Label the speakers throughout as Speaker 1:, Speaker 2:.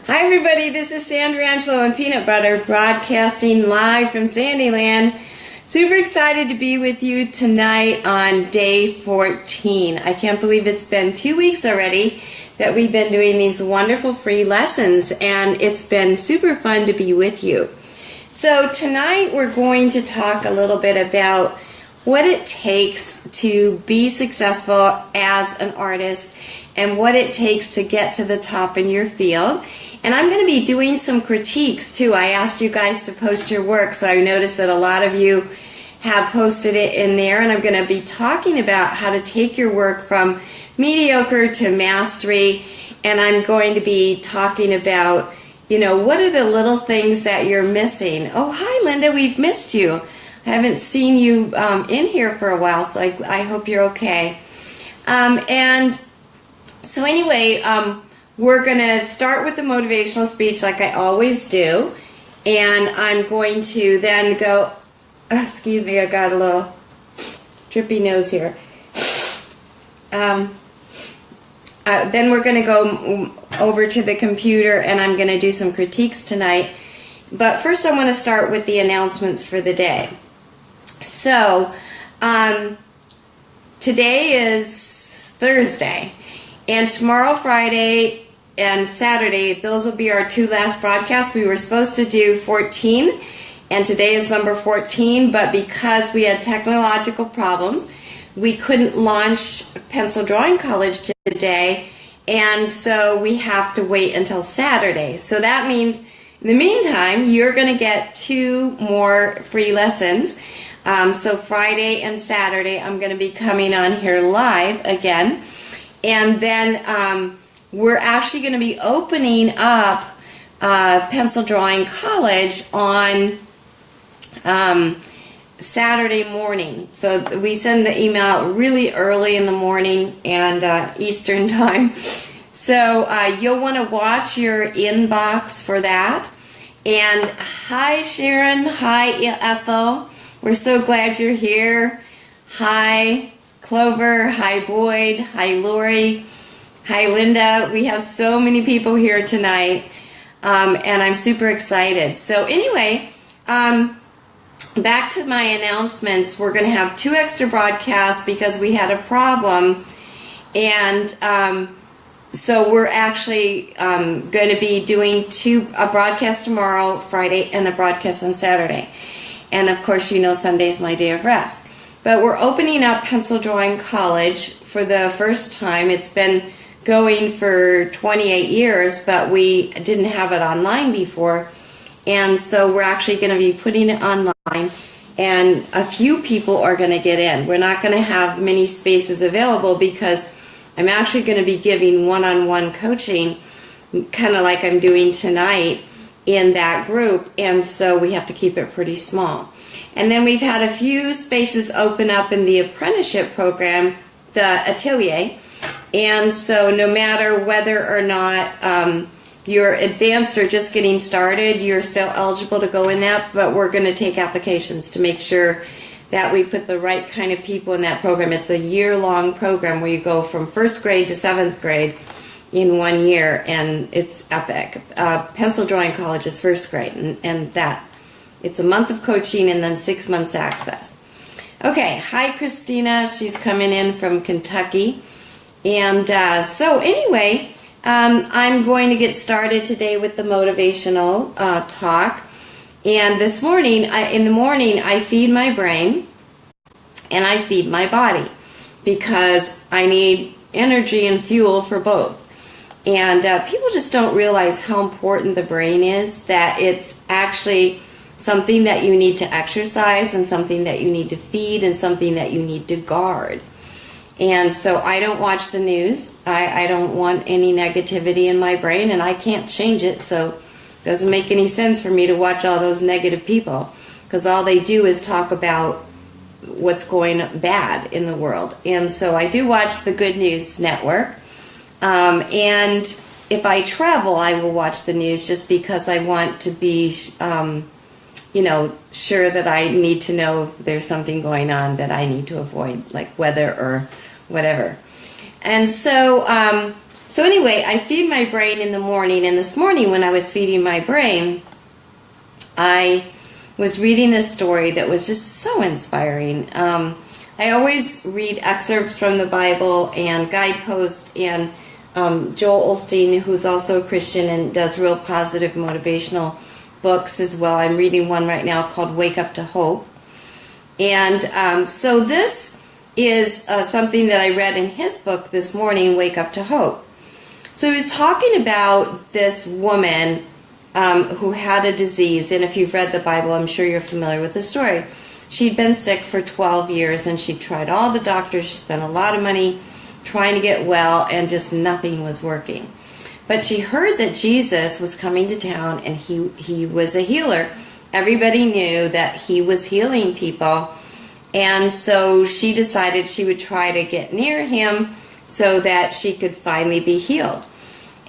Speaker 1: Hi everybody, this is Sandra, Angelo, and Peanut Butter broadcasting live from Sandyland. Super excited to be with you tonight on day 14. I can't believe it's been 2 weeks already that we've been doing these wonderful free lessons, and it's been super fun to be with you. So tonight we're going to talk a little bit about what it takes to be successful as an artist and what it takes to get to the top in your field. And I'm going to be doing some critiques too. I asked you guys to post your work, so I noticed that a lot of you have posted it in there, and I'm going to be talking about how to take your work from mediocre to mastery, and I'm going to be talking about, what are the little things that you're missing. Oh, hi Linda, we've missed you. I haven't seen you in here for a while, so I hope you're okay. And so anyway, we're going to start with the motivational speech like I always do, and I'm going to then go, excuse me, I got a little drippy nose here. Then we're going to go over to the computer, and I'm going to do some critiques tonight. But first I want to start with the announcements for the day. So, today is Thursday, and tomorrow, Friday, and Saturday, those will be our two last broadcasts. We were supposed to do 14, and today is number 14, but because we had technological problems, we couldn't launch Pencil Drawing College today, and so we have to wait until Saturday. So that means, in the meantime, you're going to get 2 more free lessons. So Friday and Saturday, I'm going to be coming on here live again. And then we're actually going to be opening up Pencil Drawing College on Saturday morning. So we send the email out really early in the morning and Eastern time. So you'll want to watch your inbox for that. And hi Sharon, hi Ethel. We're so glad you're here. Hi Clover, hi Boyd, hi Lori, hi Linda. We have so many people here tonight, and I'm super excited. So anyway, back to my announcements. We're going to have 2 extra broadcasts because we had a problem, and so we're actually going to be doing a broadcast tomorrow, Friday, and a broadcast on Saturday. And of course, Sunday's my day of rest. But we're opening up Pencil Drawing College for the first time. It's been going for 28 years, but we didn't have it online before. And so we're actually going to be putting it online, and a few people are going to get in. We're not going to have many spaces available because I'm actually going to be giving one-on-one coaching, kind of like I'm doing tonight, in that group, and so we have to keep it pretty small. And then we've had a few spaces open up in the apprenticeship program, the atelier, and so no matter whether or not you're advanced or just getting started, you're still eligible to go in that, but we're going to take applications to make sure that we put the right kind of people in that program. It's a year-long program where you go from 1st grade to 7th grade in 1 year, and it's epic. Pencil Drawing College is 1st grade, and that it's a month of coaching and then 6 months access. Okay, hi Christina, she's coming in from Kentucky, and so anyway, I'm going to get started today with the motivational talk. And this morning, in the morning, I feed my brain and I feed my body because I need energy and fuel for both. And people just don't realize how important the brain is, that it's actually something that you need to exercise and something that you need to feed and something that you need to guard. And so I don't watch the news. I don't want any negativity in my brain, and I can't change it, so it doesn't make any sense for me to watch all those negative people because all they do is talk about what's going bad in the world. And so I do watch the Good News Network. And if I travel, I will watch the news just because I want to be, sure that I need to know if there's something going on that I need to avoid, like weather or whatever. And so So anyway, I feed my brain in the morning, and this morning when I was feeding my brain, I was reading this story that was just so inspiring. I always read excerpts from the Bible and guideposts, and Joel Osteen, who's also a Christian and does real positive motivational books as well. I'm reading one right now called Wake Up to Hope. And so this is something that I read in his book this morning, Wake Up to Hope. So he was talking about this woman who had a disease, and if you've read the Bible, I'm sure you're familiar with the story. She'd been sick for 12 years, and she'd tried all the doctors. She spent a lot of money trying to get well, and just nothing was working. But she heard that Jesus was coming to town, and he was a healer. Everybody knew that he was healing people, and so she decided she would try to get near him so that she could finally be healed.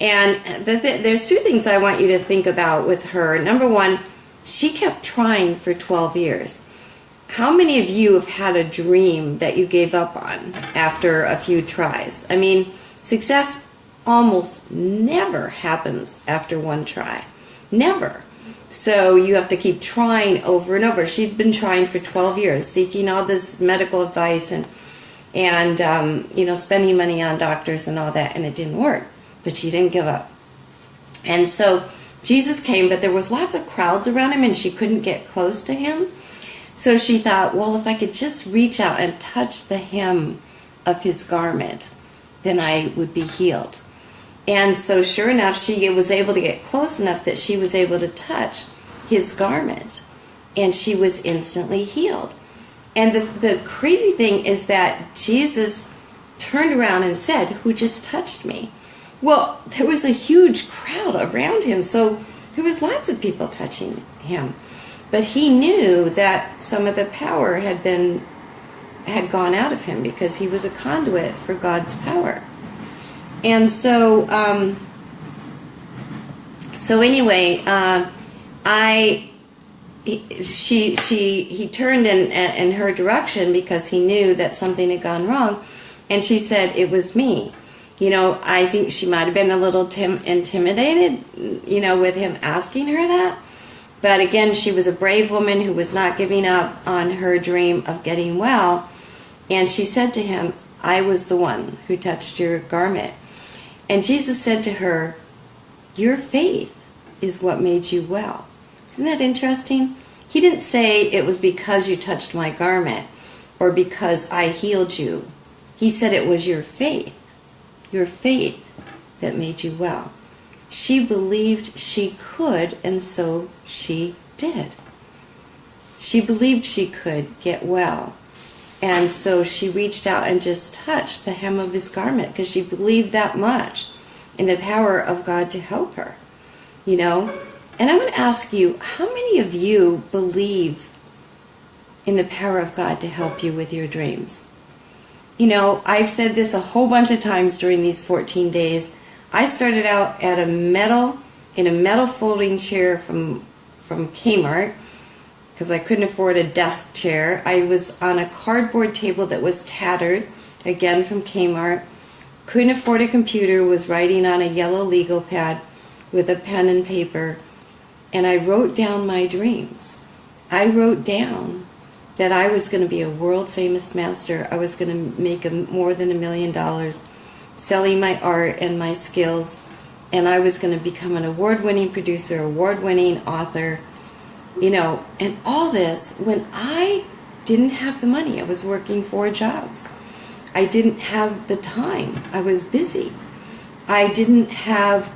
Speaker 1: And there's two things I want you to think about with her. Number one, she kept trying for 12 years. How many of you have had a dream that you gave up on after a few tries? I mean, success almost never happens after one try. Never. So you have to keep trying over and over. She'd been trying for 12 years, seeking all this medical advice and spending money on doctors and all that, and it didn't work. But she didn't give up. And so Jesus came, but there was lots of crowds around him, and she couldn't get close to him. So she thought, well, if I could just reach out and touch the hem of his garment, then I would be healed. And so sure enough, she was able to get close enough that she was able to touch his garment, and she was instantly healed. And the crazy thing is that Jesus turned around and said, "Who just touched me?" Well, there was a huge crowd around him, so there was lots of people touching him. But he knew that some of the power had gone out of him because he was a conduit for God's power. And so, he turned in her direction because he knew that something had gone wrong, and she said, "It was me." I think she might have been a little intimidated, with him asking her that. But again, she was a brave woman who was not giving up on her dream of getting well. And she said to him, "I was the one who touched your garment." And Jesus said to her, "Your faith is what made you well." Isn't that interesting? He didn't say it was because you touched my garment or because I healed you. He said it was your faith that made you well. She believed she could, and so she did. She believed she could get well. And so she reached out and just touched the hem of his garment because she believed that much in the power of God to help her. And I want to ask you, how many of you believe in the power of God to help you with your dreams? I've said this a whole bunch of times during these 14 days. I started out in a metal folding chair from Kmart because I couldn't afford a desk chair. I was on a cardboard table that was tattered, again from Kmart. Couldn't afford a computer, was writing on a yellow legal pad with a pen and paper, and I wrote down my dreams. I wrote down that I was going to be a world-famous master. I was going to make more than $1 million selling my art and my skills, and I was going to become an award-winning producer, award-winning author, and all this when I didn't have the money. I was working 4 jobs. I didn't have the time. I was busy. I didn't have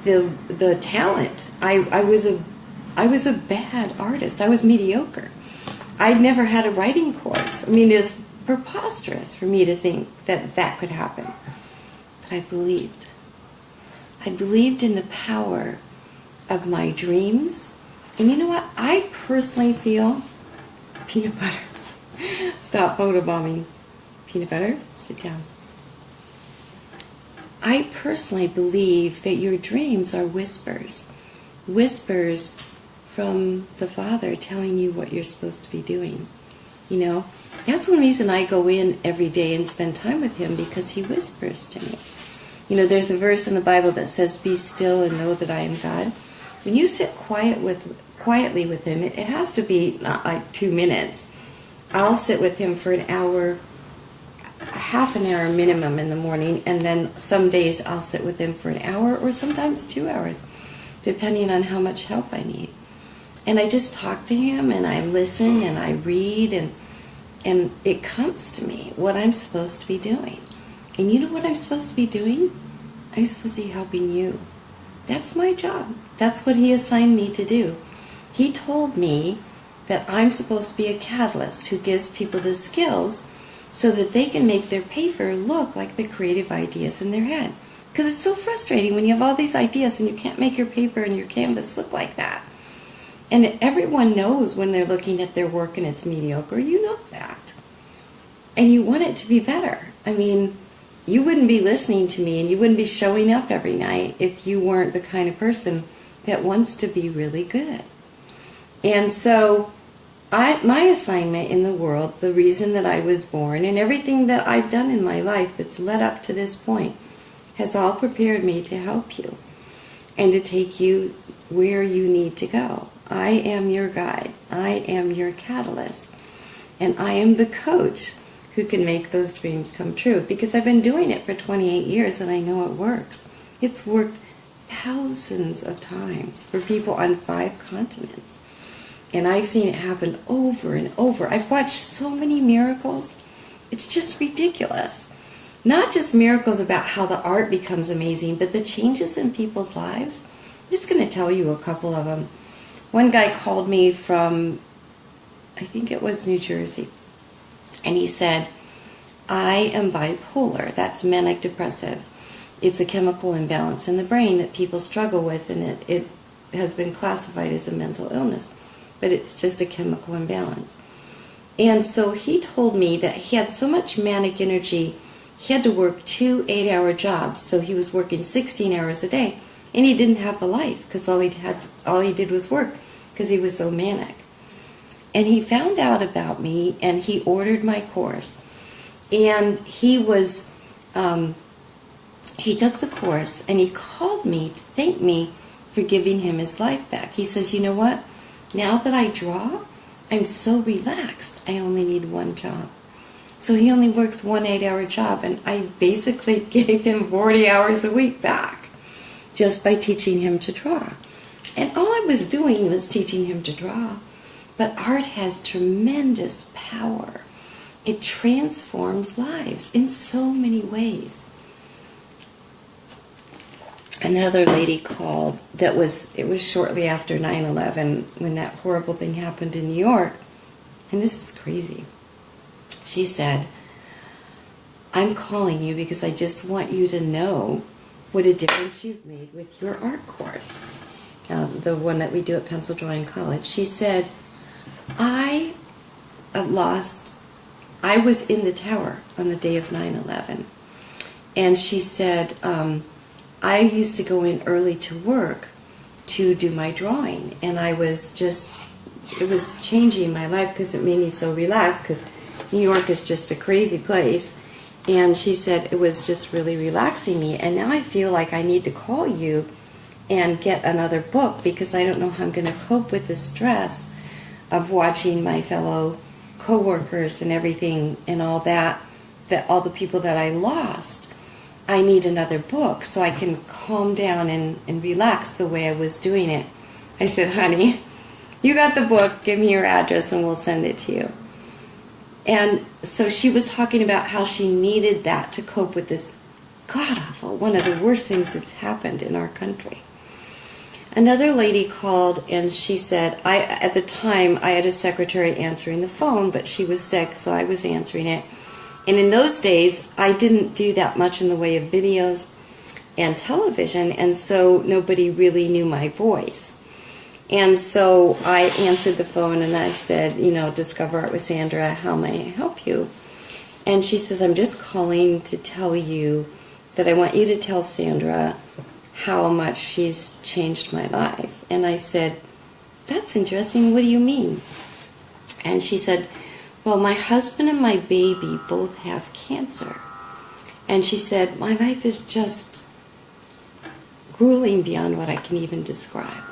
Speaker 1: the talent. I was a bad artist. I was mediocre. I'd never had a writing course. I mean, it was preposterous for me to think that could happen. But I believed. I believed in the power of my dreams. And you know what? I personally feel... Peanut butter. Stop photobombing. Peanut butter, sit down. I personally believe that your dreams are whispers. Whispers from the Father telling you what you're supposed to be doing. That's one reason I go in every day and spend time with Him, because He whispers to me. There's a verse in the Bible that says, "Be still and know that I am God." When you sit quietly with him, it has to be not like 2 minutes. I'll sit with him for an hour, half an hour minimum in the morning, and then some days I'll sit with him for an hour or sometimes 2 hours, depending on how much help I need. And I just talk to him, and I listen, and I read, and it comes to me what I'm supposed to be doing. And you know what I'm supposed to be doing? I'm supposed to be helping you. That's my job. That's what he assigned me to do. He told me that I'm supposed to be a catalyst who gives people the skills so that they can make their paper look like the creative ideas in their head. Because it's so frustrating when you have all these ideas and you can't make your paper and your canvas look like that. And everyone knows when they're looking at their work and it's mediocre. You know that. And you want it to be better. I mean, you wouldn't be listening to me and you wouldn't be showing up every night if you weren't the kind of person that wants to be really good. And so my assignment in the world, the reason that I was born, and everything that I've done in my life that's led up to this point, has all prepared me to help you and to take you where you need to go. I am your guide. I am your catalyst. And I am the coach who can make those dreams come true, because I've been doing it for 28 years and I know it works. It's worked thousands of times for people on 5 continents. And I've seen it happen over and over. I've watched so many miracles. It's just ridiculous. Not just miracles about how the art becomes amazing, but the changes in people's lives. I'm just going to tell you a couple of them. One guy called me from, I think it was New Jersey, and he said, "I am bipolar." That's manic depressive. It's a chemical imbalance in the brain that people struggle with, and it has been classified as a mental illness, but it's just a chemical imbalance. And so he told me that he had so much manic energy, he had to work 2 8-hour jobs, so he was working 16 hours a day, and he didn't have a life because all he did was work because he was so manic. And he found out about me, and he ordered my course. And he took the course, and he called me to thank me for giving him his life back. He says, "You know what? Now that I draw, I'm so relaxed. I only need one job." So he only works 1 8-hour job, and I basically gave him 40 hours a week back just by teaching him to draw. And all I was doing was teaching him to draw. But art has tremendous power. It transforms lives in so many ways. Another lady called, it was shortly after 9/11 when that horrible thing happened in New York. And this is crazy. She said, "I'm calling you because I just want you to know what a difference you've made with your art course." The one that we do at Pencil Drawing College. She said, I was in the tower on the day of 9/11. And she said, I used to go in early to work to do my drawing. And it was changing my life because it made me so relaxed, because New York is just a crazy place. And she said it was just really relaxing me. And now I feel like I need to call you and get another book, because I don't know how I'm going to cope with the stress of watching my fellow co-workers and everything and all that all the people that I lost. I need another book so I can calm down and relax the way I was doing it. I said, "Honey, you got the book, give me your address and we'll send it to you." And so she was talking about how she needed that to cope with this god-awful, one of the worst things that's happened in our country. Another lady called, and she said, at the time, I had a secretary answering the phone, but she was sick, so I was answering it. And in those days, I didn't do that much in the way of videos and television, and so nobody really knew my voice. And so I answered the phone, and I said, Discover Art with Sandra, how may I help you? And she says, "I'm just calling to tell you that I want you to tell Sandra how much she's changed my life." And I said, "That's interesting. What do you mean?" And she said, "Well, my husband and my baby both have cancer. And she said, my life is just grueling beyond what I can even describe.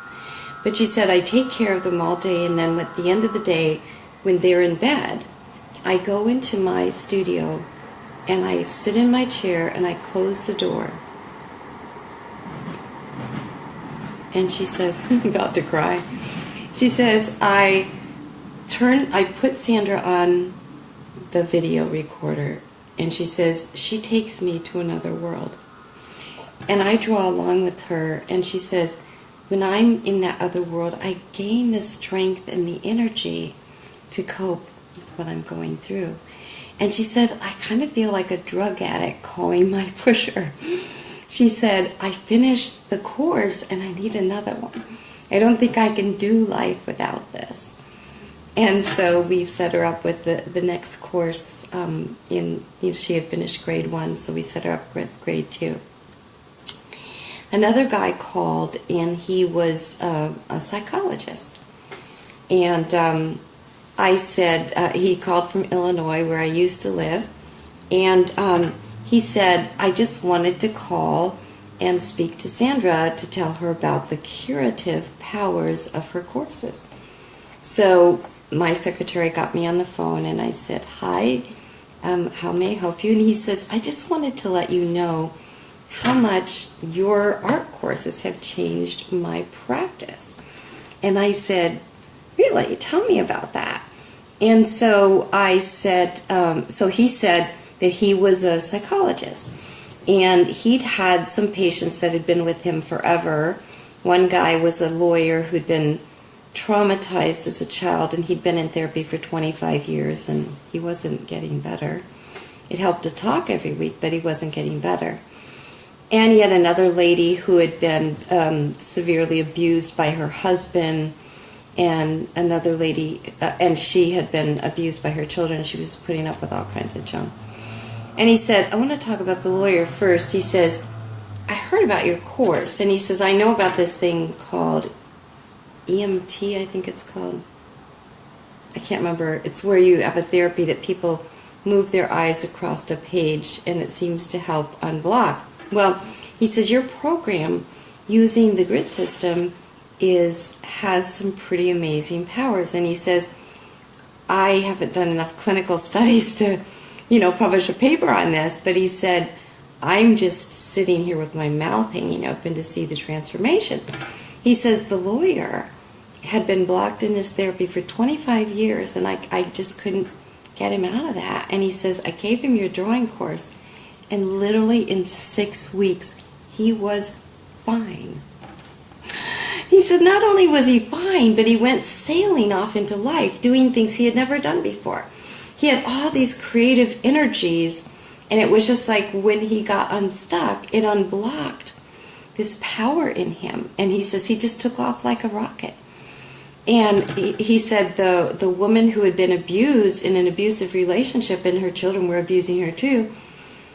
Speaker 1: But she said, I take care of them all day, and then at the end of the day, when they're in bed, I go into my studio and I sit in my chair and I close the door. And she says, I'm about to cry. She says, I put Sandra on the video recorder, and she says, she takes me to another world. And I draw along with her, and she says, when I'm in that other world, I gain the strength and the energy to cope with what I'm going through. And she said, I kind of feel like a drug addict calling my pusher. She said, I finished the course and I need another one. I don't think I can do life without this. And so we've set her up with the next course. She had finished grade 1, so we set her up with grade 2. Another guy called, and he was a psychologist. And I said, he called from Illinois, where I used to live, and he said, I just wanted to call and speak to Sandra to tell her about the curative powers of her courses. So my secretary got me on the phone, and I said, hi, how may I help you? And he says, I just wanted to let you know how much your art courses have changed my practice. And I said, really? Tell me about that. And so I said, so he said that he was a psychologist, and he'd had some patients that had been with him forever. One guy was a lawyer who'd been traumatized as a child, and he'd been in therapy for 25 years, and he wasn't getting better. It helped to talk every week, but he wasn't getting better. And he had another lady who had been severely abused by her husband, and another lady, and she had been abused by her children. She was putting up with all kinds of junk. And he said, I want to talk about the lawyer first. He says, I heard about your course. And he says, I know about this thing called EMT, I think it's called. I can't remember. It's where you have a therapy that people move their eyes across a page, and it seems to help unblock. Well, he says, your program using the grid system has some pretty amazing powers. And he says, I haven't done enough clinical studies to, publish a paper on this, but he said, I'm just sitting here with my mouth hanging open to see the transformation. He says the lawyer had been blocked in this therapy for 25 years, and I just couldn't get him out of that. And he says, I gave him your drawing course, and literally in 6 weeks, he was fine. He said not only was he fine, but he went sailing off into life, doing things he had never done before. He had all these creative energies, and it was just like when he got unstuck, it unblocked this power in him. And he says he just took off like a rocket. And he said the woman who had been abused in an abusive relationship, and her children were abusing her too,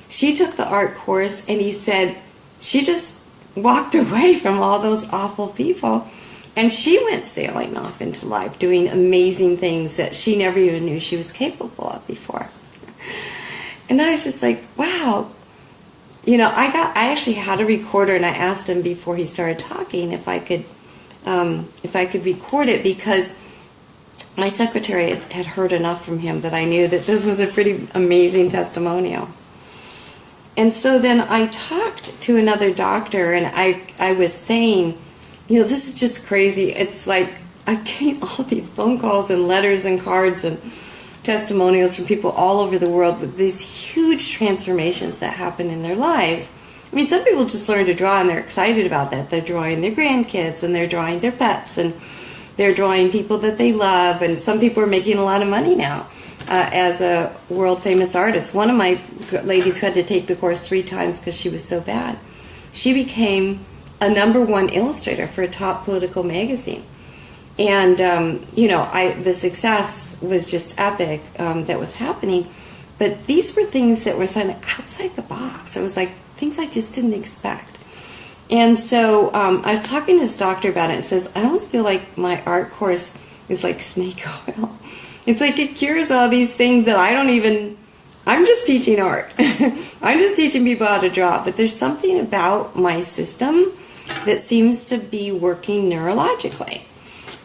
Speaker 1: she took the art course, and he said she just walked away from all those awful people, and she went sailing off into life, doing amazing things that she never even knew she was capable of before. And I was just like, wow. I actually had a recorder, and I asked him before he started talking if I could record it, because my secretary had heard enough from him that I knew that this was a pretty amazing testimonial. And so then I talked to another doctor, and I was saying, this is just crazy. It's like I'm getting all these phone calls and letters and cards and testimonials from people all over the world with these huge transformations that happen in their lives. I mean, some people just learn to draw, and they're excited about that. They're drawing their grandkids, and they're drawing their pets, and they're drawing people that they love, and some people are making a lot of money now. As a world-famous artist. One of my ladies who had to take the course 3 times because she was so bad, she became a #1 illustrator for a top political magazine. And, the success was just epic that was happening. But these were things that were kind of outside the box. It was like things I just didn't expect. And so I was talking to this doctor about it, and says, I almost feel like my art course is like snake oil. It's like it cures all these things that I don't even I'm just teaching art. I'm just teaching people how to draw. But there's something about my system that seems to be working neurologically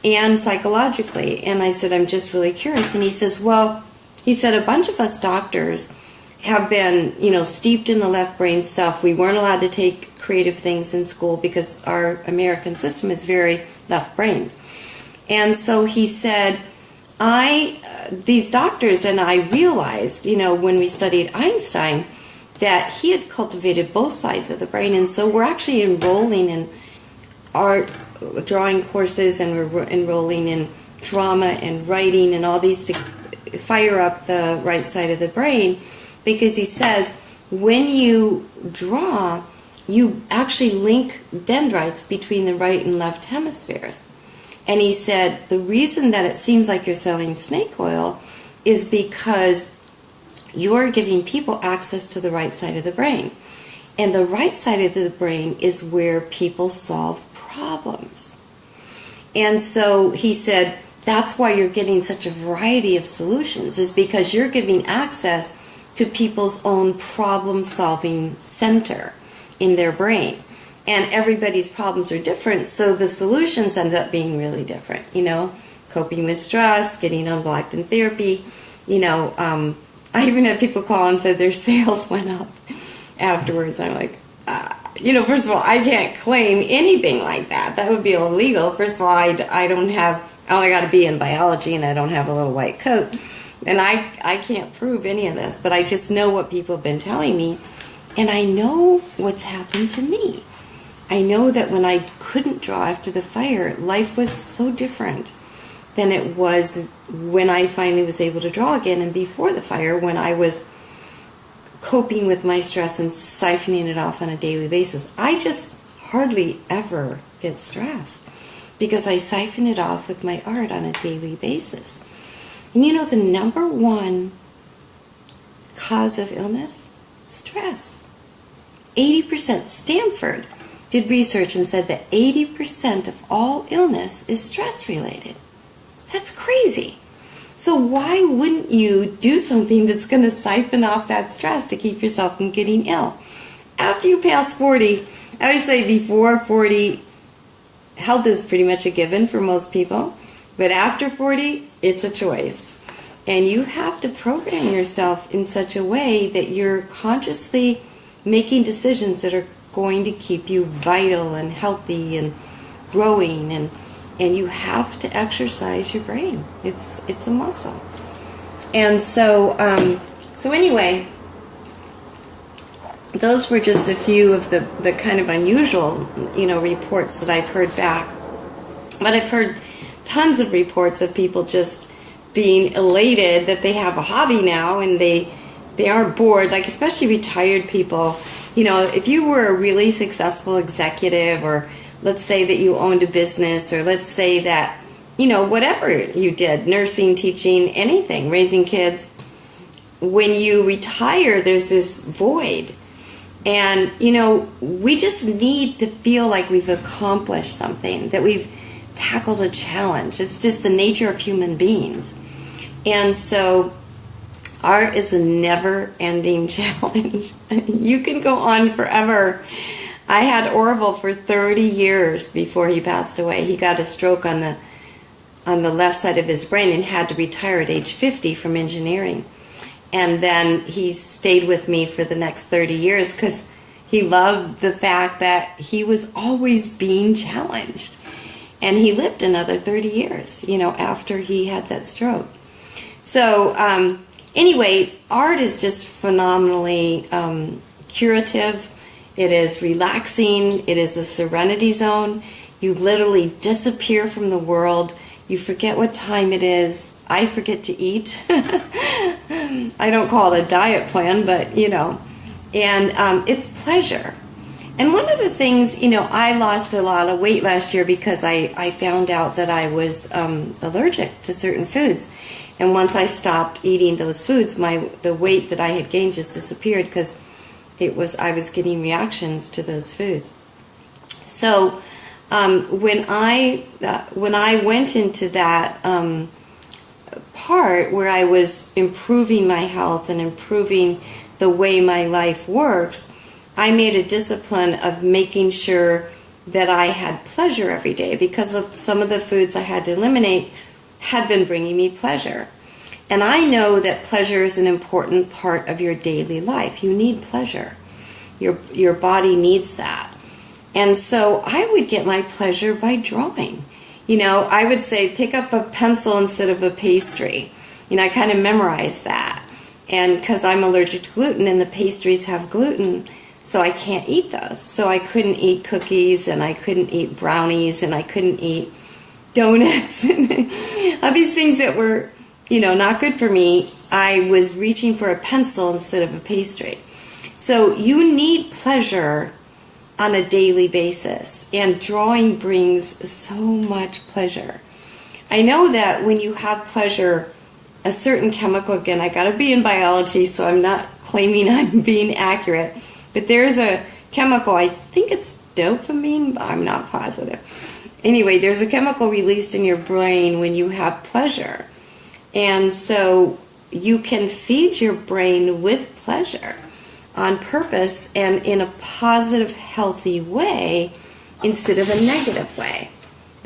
Speaker 1: and psychologically. And I said, I'm just really curious. And he says, well, he said, a bunch of us doctors have been, steeped in the left brain stuff. We weren't allowed to take creative things in school because our American system is very left brain. And so he said, these doctors and I realized, when we studied Einstein, that he had cultivated both sides of the brain. And so we're actually enrolling in art, drawing courses, and we're enrolling in drama and writing and all these to fire up the right side of the brain, because he says when you draw, you actually link dendrites between the right and left hemispheres. And he said the reason that it seems like you're selling snake oil is because you're giving people access to the right side of the brain. And the right side of the brain is where people solve problems. And so he said that's why you're getting such a variety of solutions, is because you're giving access to people's own problem-solving center in their brain. And everybody's problems are different, so the solutions end up being really different. Coping with stress, getting unblocked in therapy. I even had people call and said their sales went up afterwards. I'm like, first of all, I can't claim anything like that. That would be illegal. First of all, I only got to be in biology, and I don't have a little white coat. And I can't prove any of this, but I just know what people have been telling me. And I know what's happened to me. I know that when I couldn't draw after the fire, life was so different than it was when I finally was able to draw again, and before the fire, when I was coping with my stress and siphoning it off on a daily basis. I just hardly ever get stressed because I siphon it off with my art on a daily basis. And the number one cause of illness? Stress. 80%. Stanford did research and said that 80% of all illness is stress related. That's crazy. So why wouldn't you do something that's going to siphon off that stress to keep yourself from getting ill? After you pass 40, I would say before 40, health is pretty much a given for most people. But after 40, it's a choice. And you have to program yourself in such a way that you're consciously making decisions that are going to keep you vital and healthy and growing, and you have to exercise your brain. It's a muscle. And so anyway, those were just a few of the kind of unusual reports that I've heard back. But I've heard tons of reports of people just being elated that they have a hobby now and they aren't bored, like especially retired people. If you were a really successful executive, or let's say that you owned a business, or let's say that, whatever you did, nursing, teaching, anything, raising kids, when you retire, there's this void. And, we just need to feel like we've accomplished something, that we've tackled a challenge. It's just the nature of human beings. And so art is a never-ending challenge. You can go on forever. I had Orville for 30 years before he passed away. He got a stroke on the left side of his brain and had to retire at age 50 from engineering. And then he stayed with me for the next 30 years because he loved the fact that he was always being challenged. And he lived another 30 years, after he had that stroke. So, anyway, art is just phenomenally curative. It is relaxing. It is a serenity zone. You literally disappear from the world. You forget what time it is. I forget to eat. I don't call it a diet plan, but, and it's pleasure. And one of the things, I lost a lot of weight last year because I found out that I was allergic to certain foods. And once I stopped eating those foods, the weight that I had gained just disappeared because I was getting reactions to those foods. So when I went into that part where I was improving my health and improving the way my life works, I made a discipline of making sure that I had pleasure every day, because of some of the foods I had to eliminate had been bringing me pleasure. And I know that pleasure is an important part of your daily life. You need pleasure. Your body needs that. And so I would get my pleasure by drawing. I would say pick up a pencil instead of a pastry. I kind of memorized that. And because I'm allergic to gluten and the pastries have gluten, so I can't eat those. So I couldn't eat cookies, and I couldn't eat brownies, and I couldn't eat donuts, and all these things that were, not good for me. I was reaching for a pencil instead of a pastry. So you need pleasure on a daily basis, and drawing brings so much pleasure. I know that when you have pleasure, a certain chemical, again, I got to be in biology, so I'm not claiming I'm being accurate, but there's a chemical, I think it's dopamine, but I'm not positive. Anyway, there's a chemical released in your brain when you have pleasure. And so you can feed your brain with pleasure on purpose and in a positive, healthy way instead of a negative way.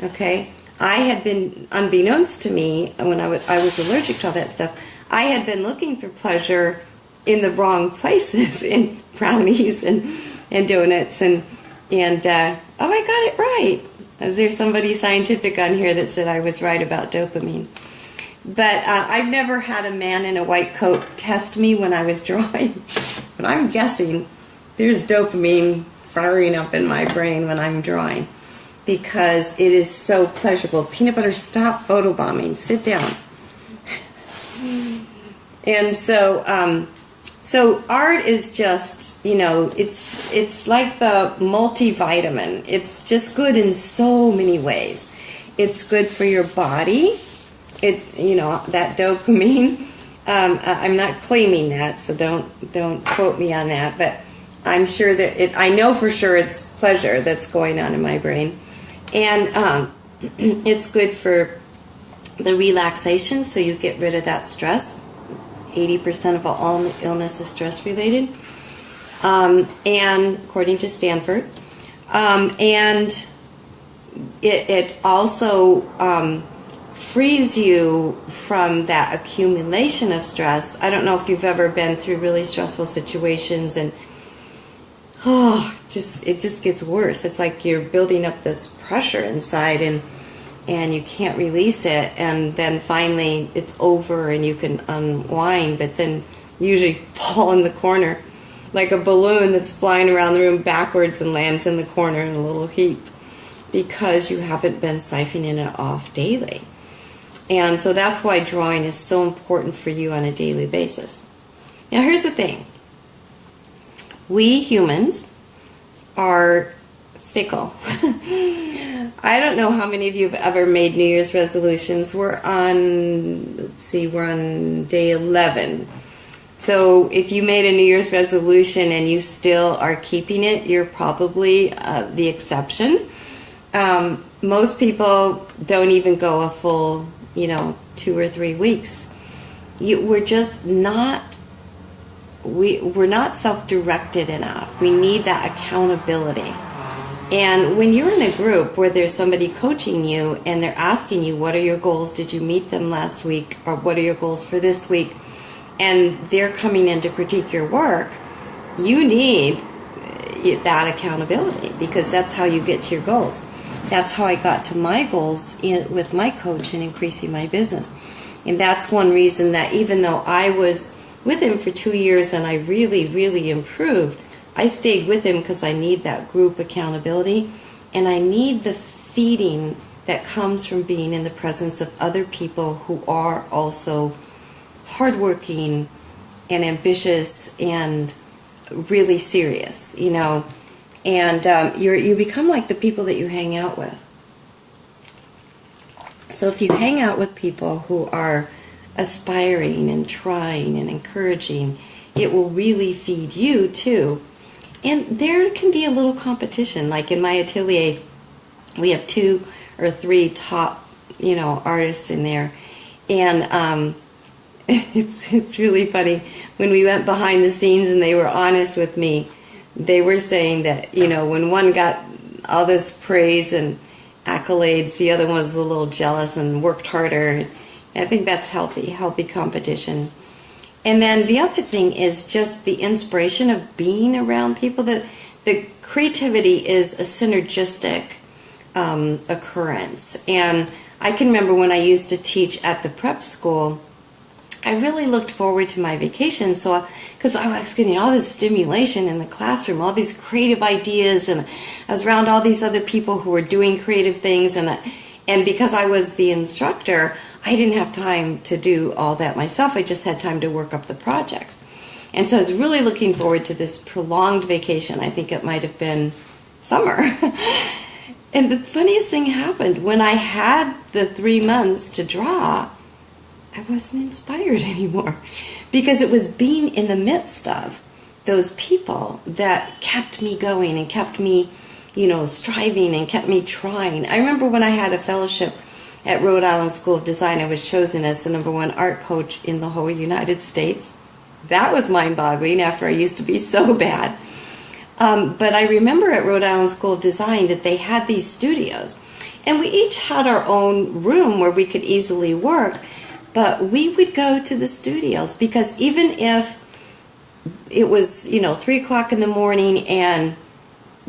Speaker 1: Okay? I had been, unbeknownst to me, when I was allergic to all that stuff, I had been looking for pleasure in the wrong places, in brownies and donuts, and I got it right. There's somebody scientific on here that said I was right about dopamine. But I've never had a man in a white coat test me when I was drawing. But I'm guessing there's dopamine firing up in my brain when I'm drawing, because it is so pleasurable. Peanut butter, stop photobombing. Sit down. And so art is just, it's like the multivitamin. It's just good in so many ways. It's good for your body. That dopamine. I'm not claiming that, so don't quote me on that. But I'm sure that I know for sure it's pleasure that's going on in my brain, and it's good for the relaxation. So you get rid of that stress. 80% of all illness is stress-related, and according to Stanford. And it also frees you from that accumulation of stress. I don't know if you've ever been through really stressful situations, and it just gets worse. It's like you're building up this pressure inside, and you can't release it, and then finally it's over and you can unwind, but then you usually fall in the corner like a balloon that's flying around the room backwards and lands in the corner in a little heap, because you haven't been siphoning it off daily. And so that's why drawing is so important for you on a daily basis. Now here's the thing. We humans are fickle. I don't know how many of you have ever made New Year's resolutions. We're on day 11. So if you made a New Year's resolution and you still are keeping it, you're probably the exception. Most people don't even go a full, 2 or 3 weeks. We're just not, we're not self-directed enough. We need that accountability. And when you're in a group where there's somebody coaching you and they're asking you, what are your goals? Did you meet them last week? Or what are your goals for this week? And they're coming in to critique your work, you need that accountability, because that's how you get to your goals. That's how I got to my goals with my coach and increasing my business. And that's one reason that even though I was with him for 2 years and I really, really improved, I stayed with him because I need that group accountability, and I need the feeding that comes from being in the presence of other people who are also hardworking and ambitious and really serious, and you become like the people that you hang out with. So if you hang out with people who are aspiring and trying and encouraging, it will really feed you too. And there can be a little competition. Like in my atelier, we have 2 or 3 top, artists in there. And it's really funny. When we went behind the scenes and they were honest with me, they were saying that, when one got all this praise and accolades, the other one was a little jealous and worked harder. I think that's healthy competition. And then the other thing is just the inspiration of being around people. That the creativity is a synergistic occurrence. And I can remember when I used to teach at the prep school, I really looked forward to my vacation. So, because I was getting all this stimulation in the classroom, all these creative ideas, and I was around all these other people who were doing creative things, and because I was the instructor, I didn't have time to do all that myself. I just had time to work up the projects. And so I was really looking forward to this prolonged vacation. I think it might have been summer. And the funniest thing happened. When I had the 3 months to draw, I wasn't inspired anymore, because it was being in the midst of those people that kept me going and kept me, striving and kept me trying. I remember when I had a fellowship at Rhode Island School of Design, I was chosen as the #1 art coach in the whole United States. That was mind-boggling after I used to be so bad. But I remember at Rhode Island School of Design that they had these studios, and we each had our own room where we could easily work. But we would go to the studios, because even if it was, 3 o'clock in the morning and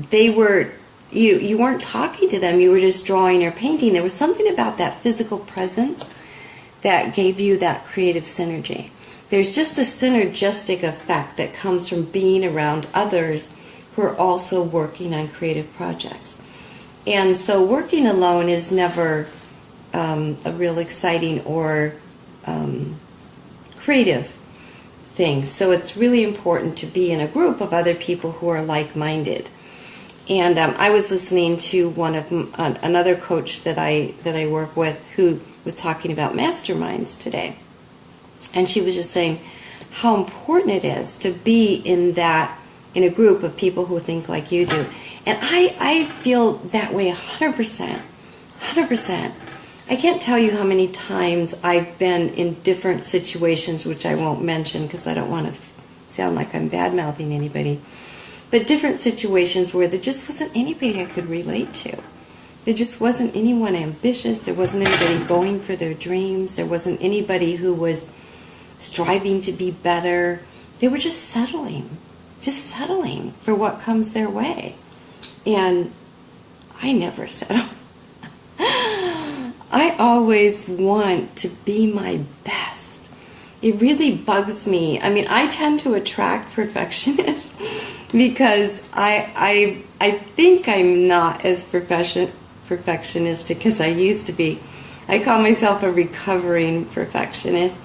Speaker 1: they were, you weren't talking to them, you were just drawing or painting, there was something about that physical presence that gave you that creative synergy. There's just a synergistic effect that comes from being around others who are also working on creative projects. And so working alone is never a real exciting or creative thing. So it's really important to be in a group of other people who are like-minded. And I was listening to another coach that I work with, who was talking about masterminds today, and she was just saying how important it is to be in a group of people who think like you do. And I feel that way 100%. I can't tell you how many times I've been in different situations, which I won't mention because I don't want to sound like I'm bad-mouthing anybody, but different situations where there just wasn't anybody I could relate to. There just wasn't anyone ambitious. There wasn't anybody going for their dreams. There wasn't anybody who was striving to be better. They were just settling for what comes their way. And I never settle. I always want to be my best. It really bugs me. I mean, I tend to attract perfectionists because I think I'm not as perfectionistic as I used to be. I call myself a recovering perfectionist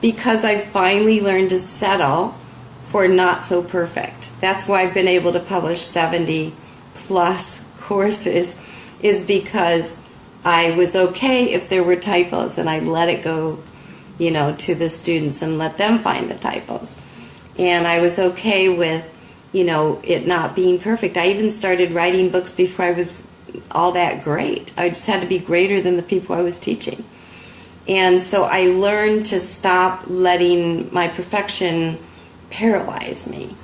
Speaker 1: because I finally learned to settle for not so perfect. That's why I've been able to publish 70 plus courses, is because I was okay if there were typos, and I let it go, to the students and let them find the typos. And I was okay with, it not being perfect. I even started writing books before I was all that great. I just had to be greater than the people I was teaching. And so I learned to stop letting my perfection paralyze me.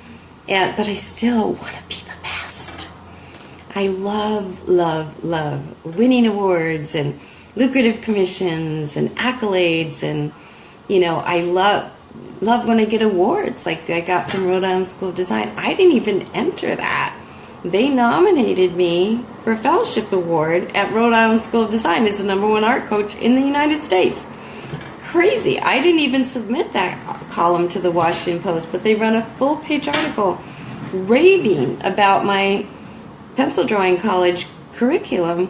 Speaker 1: But I still want to be the best. I love winning awards and lucrative commissions and accolades, and I love when I get awards like I got from Rhode Island School of Design. I didn't even enter that. They nominated me for a fellowship award at Rhode Island School of Design as the #1 art coach in the United States. Crazy. I didn't even submit that column to the Washington Post, but they run a full-page article raving about my pencil drawing college curriculum,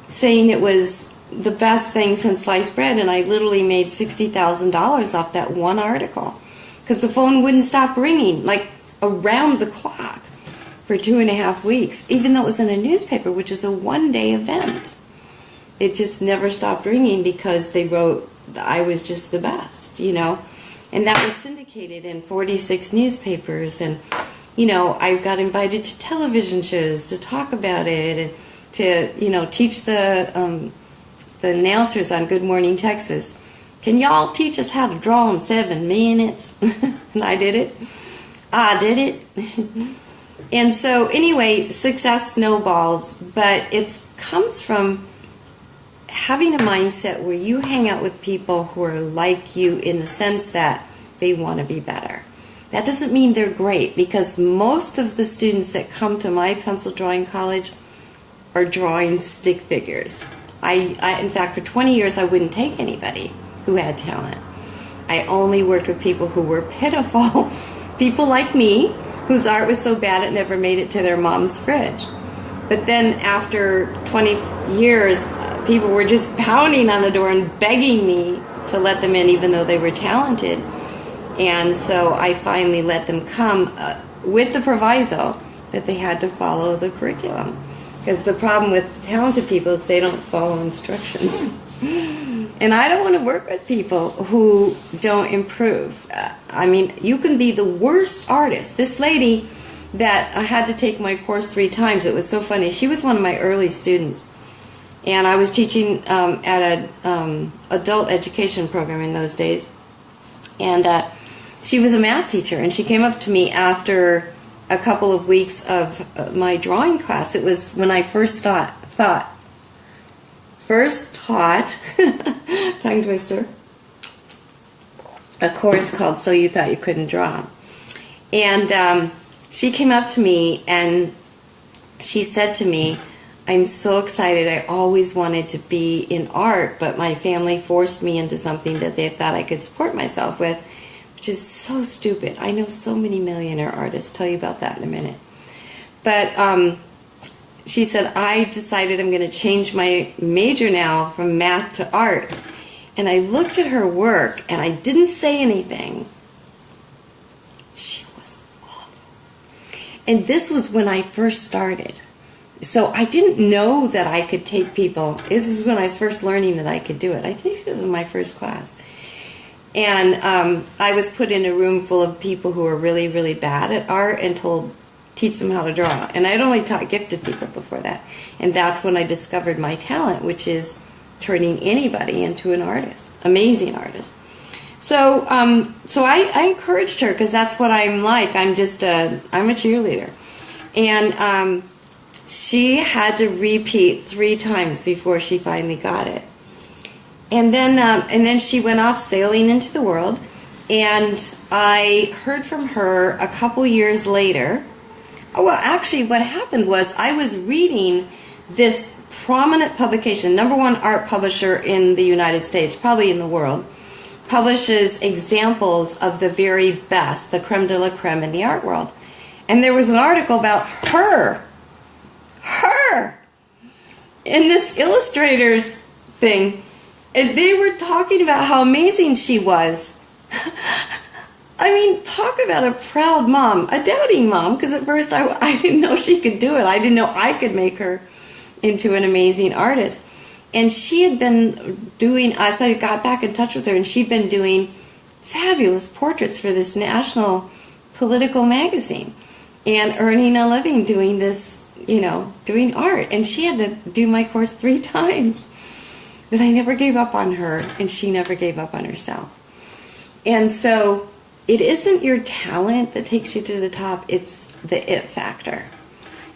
Speaker 1: saying it was the best thing since sliced bread, and I literally made $60,000 off that one article because the phone wouldn't stop ringing, like around the clock, for 2.5 weeks, even though it was in a newspaper, which is a one-day event. It just never stopped ringing because they wrote I was just the best, and that was syndicated in 46 newspapers, and I got invited to television shows to talk about it, and to teach the announcers on Good Morning Texas can y'all teach us how to draw in 7 minutes? And I did it. I did it. And so anyway, success snowballs, but it comes from having a mindset where you hang out with people who are like you in the sense that they want to be better. That doesn't mean they're great, because most of the students that come to my pencil drawing college are drawing stick figures. In fact, for 20 years, I wouldn't take anybody who had talent. I only worked with people who were pitiful, people like me, whose art was so bad it never made it to their mom's fridge. But then after 20 years, people were just pounding on the door and begging me to let them in, even though they were talented. And so I finally let them come with the proviso that they had to follow the curriculum. Because the problem with talented people is they don't follow instructions. And I don't want to work with people who don't improve. I mean, you can be the worst artist. This lady that I had to take my course 3 times, it was so funny. She was one of my early students. And I was teaching at an adult education program in those days. And she was a math teacher. And she came up to me after a couple of weeks of my drawing class. It was when I first taught, tongue twister, a course called So You Thought You Couldn't Draw. And she came up to me and she said to me, I'm so excited. I always wanted to be in art, but my family forced me into something that they thought I could support myself with, which is so stupid. I know so many millionaire artists. Tell you about that in a minute. But she said, I decided I'm going to change my major now from math to art. And I looked at her work, and I didn't say anything. She was awful. And this was when I first started. So I didn't know that I could take people. This was when I was first learning that I could do it. I think it was in my first class. And I was put in a room full of people who were really, really bad at art and told, teach them how to draw. And I'd only taught gifted people before that. And that's when I discovered my talent, which is turning anybody into an artist, amazing artist. So I encouraged her because that's what I'm like. I'm a cheerleader. And she had to repeat 3 times before she finally got it. And then she went off sailing into the world. And I heard from her a couple years later. Well, actually, what happened was I was reading this prominent publication, #1 art publisher in the United States, probably in the world, publishes examples of the very best, the creme de la creme in the art world. And there was an article about her, in this illustrator's thing. And they were talking about how amazing she was. I mean, talk about a proud mom, a doubting mom, because at first I didn't know she could do it. I didn't know I could make her into an amazing artist. And she had been doing, so I got back in touch with her, and she'd been doing fabulous portraits for this national political magazine and earning a living doing this, doing art. And she had to do my course 3 times. But I never gave up on her, and she never gave up on herself. And so it isn't your talent that takes you to the top, it's the it factor.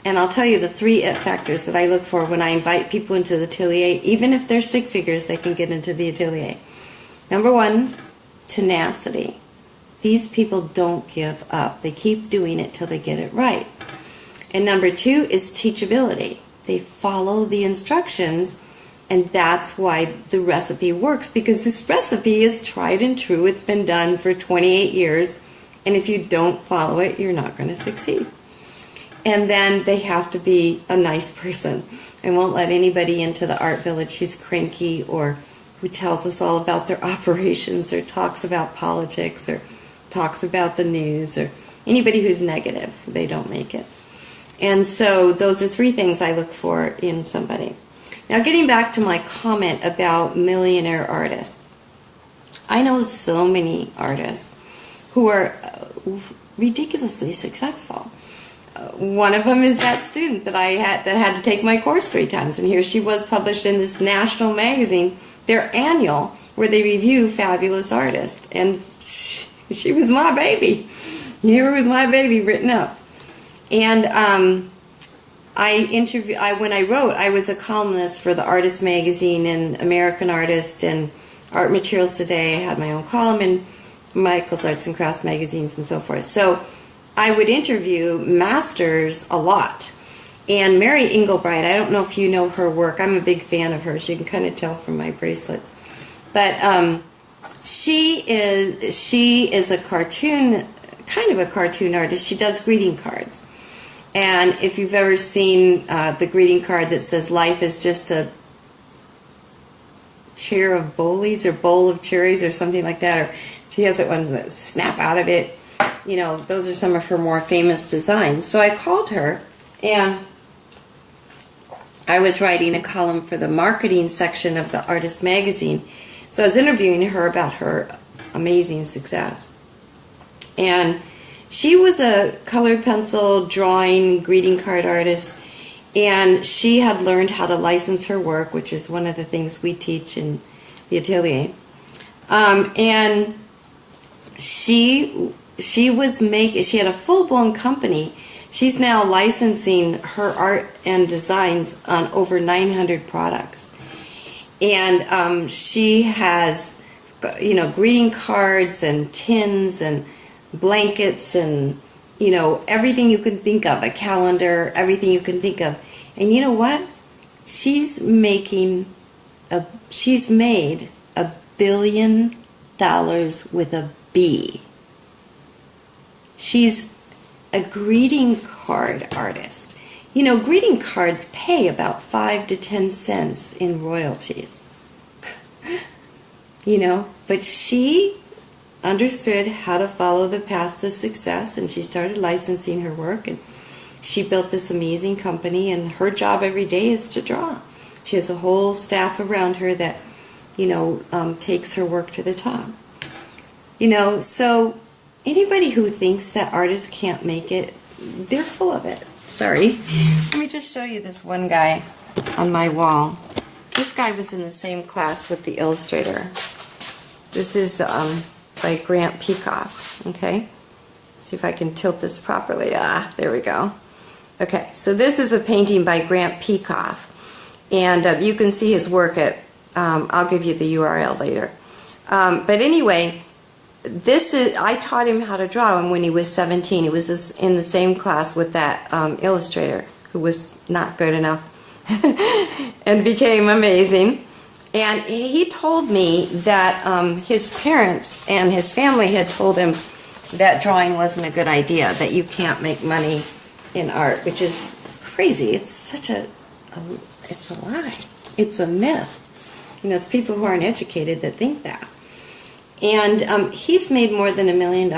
Speaker 1: And I'll tell you the 3 it factors that I look for when I invite people into the atelier. Even if they're stick figures, they can get into the atelier. #1, tenacity. These people don't give up. They keep doing it till they get it right. And #2 is teachability. They follow the instructions. And that's why the recipe works, because this recipe is tried and true. It's been done for 28 years, and if you don't follow it, you're not going to succeed. And then they have to be a nice person and won't let anybody into the art village who's cranky or who tells us all about their operations or talks about politics or talks about the news, or anybody who's negative. They don't make it. And so those are 3 things I look for in somebody. Now, getting back to my comment about millionaire artists, I know so many artists who are ridiculously successful. One of them is that student that had to take my course 3 times, and here she was published in this national magazine, their annual, where they review fabulous artists. And she was my baby. Here was my baby written up. And when I wrote, I was a columnist for the Artist magazine and American Artist and Art Materials Today. I had my own column in Michael's Arts and Crafts magazines and so forth. So I would interview masters a lot. And Mary Engelbreit, I don't know if you know her work. I'm a big fan of hers. You can kind of tell from my bracelets. But she is a cartoon, kind of a cartoon artist. She does greeting cards. And if you've ever seen the greeting card that says life is just a chair of bowlies or bowl of cherries or something like that, or she has that one that snap out of it, you know, those are some of her more famous designs. So I called her, and I was writing a column for the marketing section of the Artist magazine. So I was interviewing her about her amazing success. And she was a colored pencil drawing greeting card artist, and she had learned how to license her work, which is one of the things we teach in the atelier. And she had a full-blown company. She's now licensing her art and designs on over 900 products. And she has, you know, greeting cards and tins and blankets and, you know, everything you can think of, a calendar, everything you can think of. And you know what? She's made $1 billion with a B. She's a greeting card artist. You know, greeting cards pay about 5 to 10 cents in royalties. You know, but she understood how to follow the path to success, and she started licensing her work, and she built this amazing company, and her job every day is to draw. She has a whole staff around her that, you know, takes her work to the top. You know, so anybody who thinks that artists can't make it, they're full of it. Sorry. Let me just show you this one guy on my wall. This guy was in the same class with the illustrator. This is by Grant Peacock. Okay? See if I can tilt this properly. Ah, there we go. Okay, so this is a painting by Grant Peacock. And you can see his work at, I'll give you the URL later. But anyway, I taught him how to draw when he was 17. He was in the same class with that illustrator who was not good enough and became amazing. And he told me that his parents and his family had told him that drawing wasn't a good idea, that you can't make money in art, which is crazy. It's such it's a lie. It's a myth. You know, it's people who aren't educated that think that. And he's made more than $1 million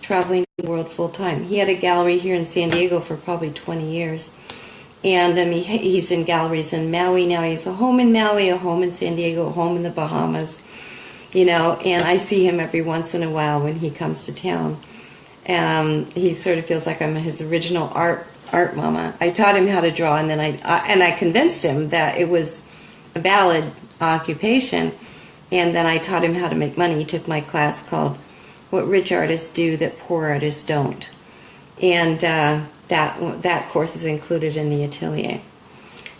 Speaker 1: traveling the world full time. He had a gallery here in San Diego for probably 20 years. And he's in galleries in Maui now. He has a home in Maui, a home in San Diego, a home in the Bahamas. You know, and I see him every once in a while when he comes to town. He sort of feels like I'm his original art mama. I taught him how to draw, and then I convinced him that it was a valid occupation. And then I taught him how to make money. He took my class called What Rich Artists Do That Poor Artists Don't. And that course is included in the atelier.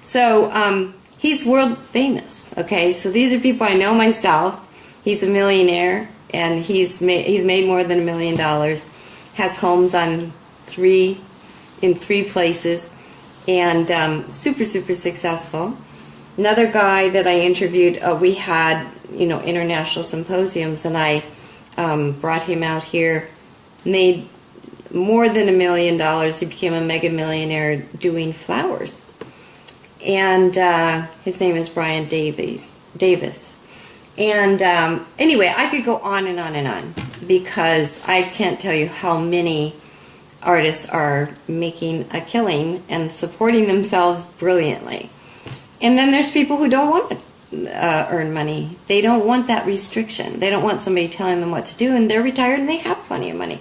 Speaker 1: So he's world famous, okay? So these are people I know myself. He's a millionaire, and he's made more than $1 million, has homes in 3 places, and super, super successful. Another guy that I interviewed, we had, you know, international symposiums, and I brought him out here, made more than $1 million. He became a mega millionaire doing flowers. And his name is Brian Davis. And anyway, I could go on and on and on, because I can't tell you how many artists are making a killing and supporting themselves brilliantly. And then there's people who don't want to earn money. They don't want that restriction. They don't want somebody telling them what to do, and they're retired and they have plenty of money.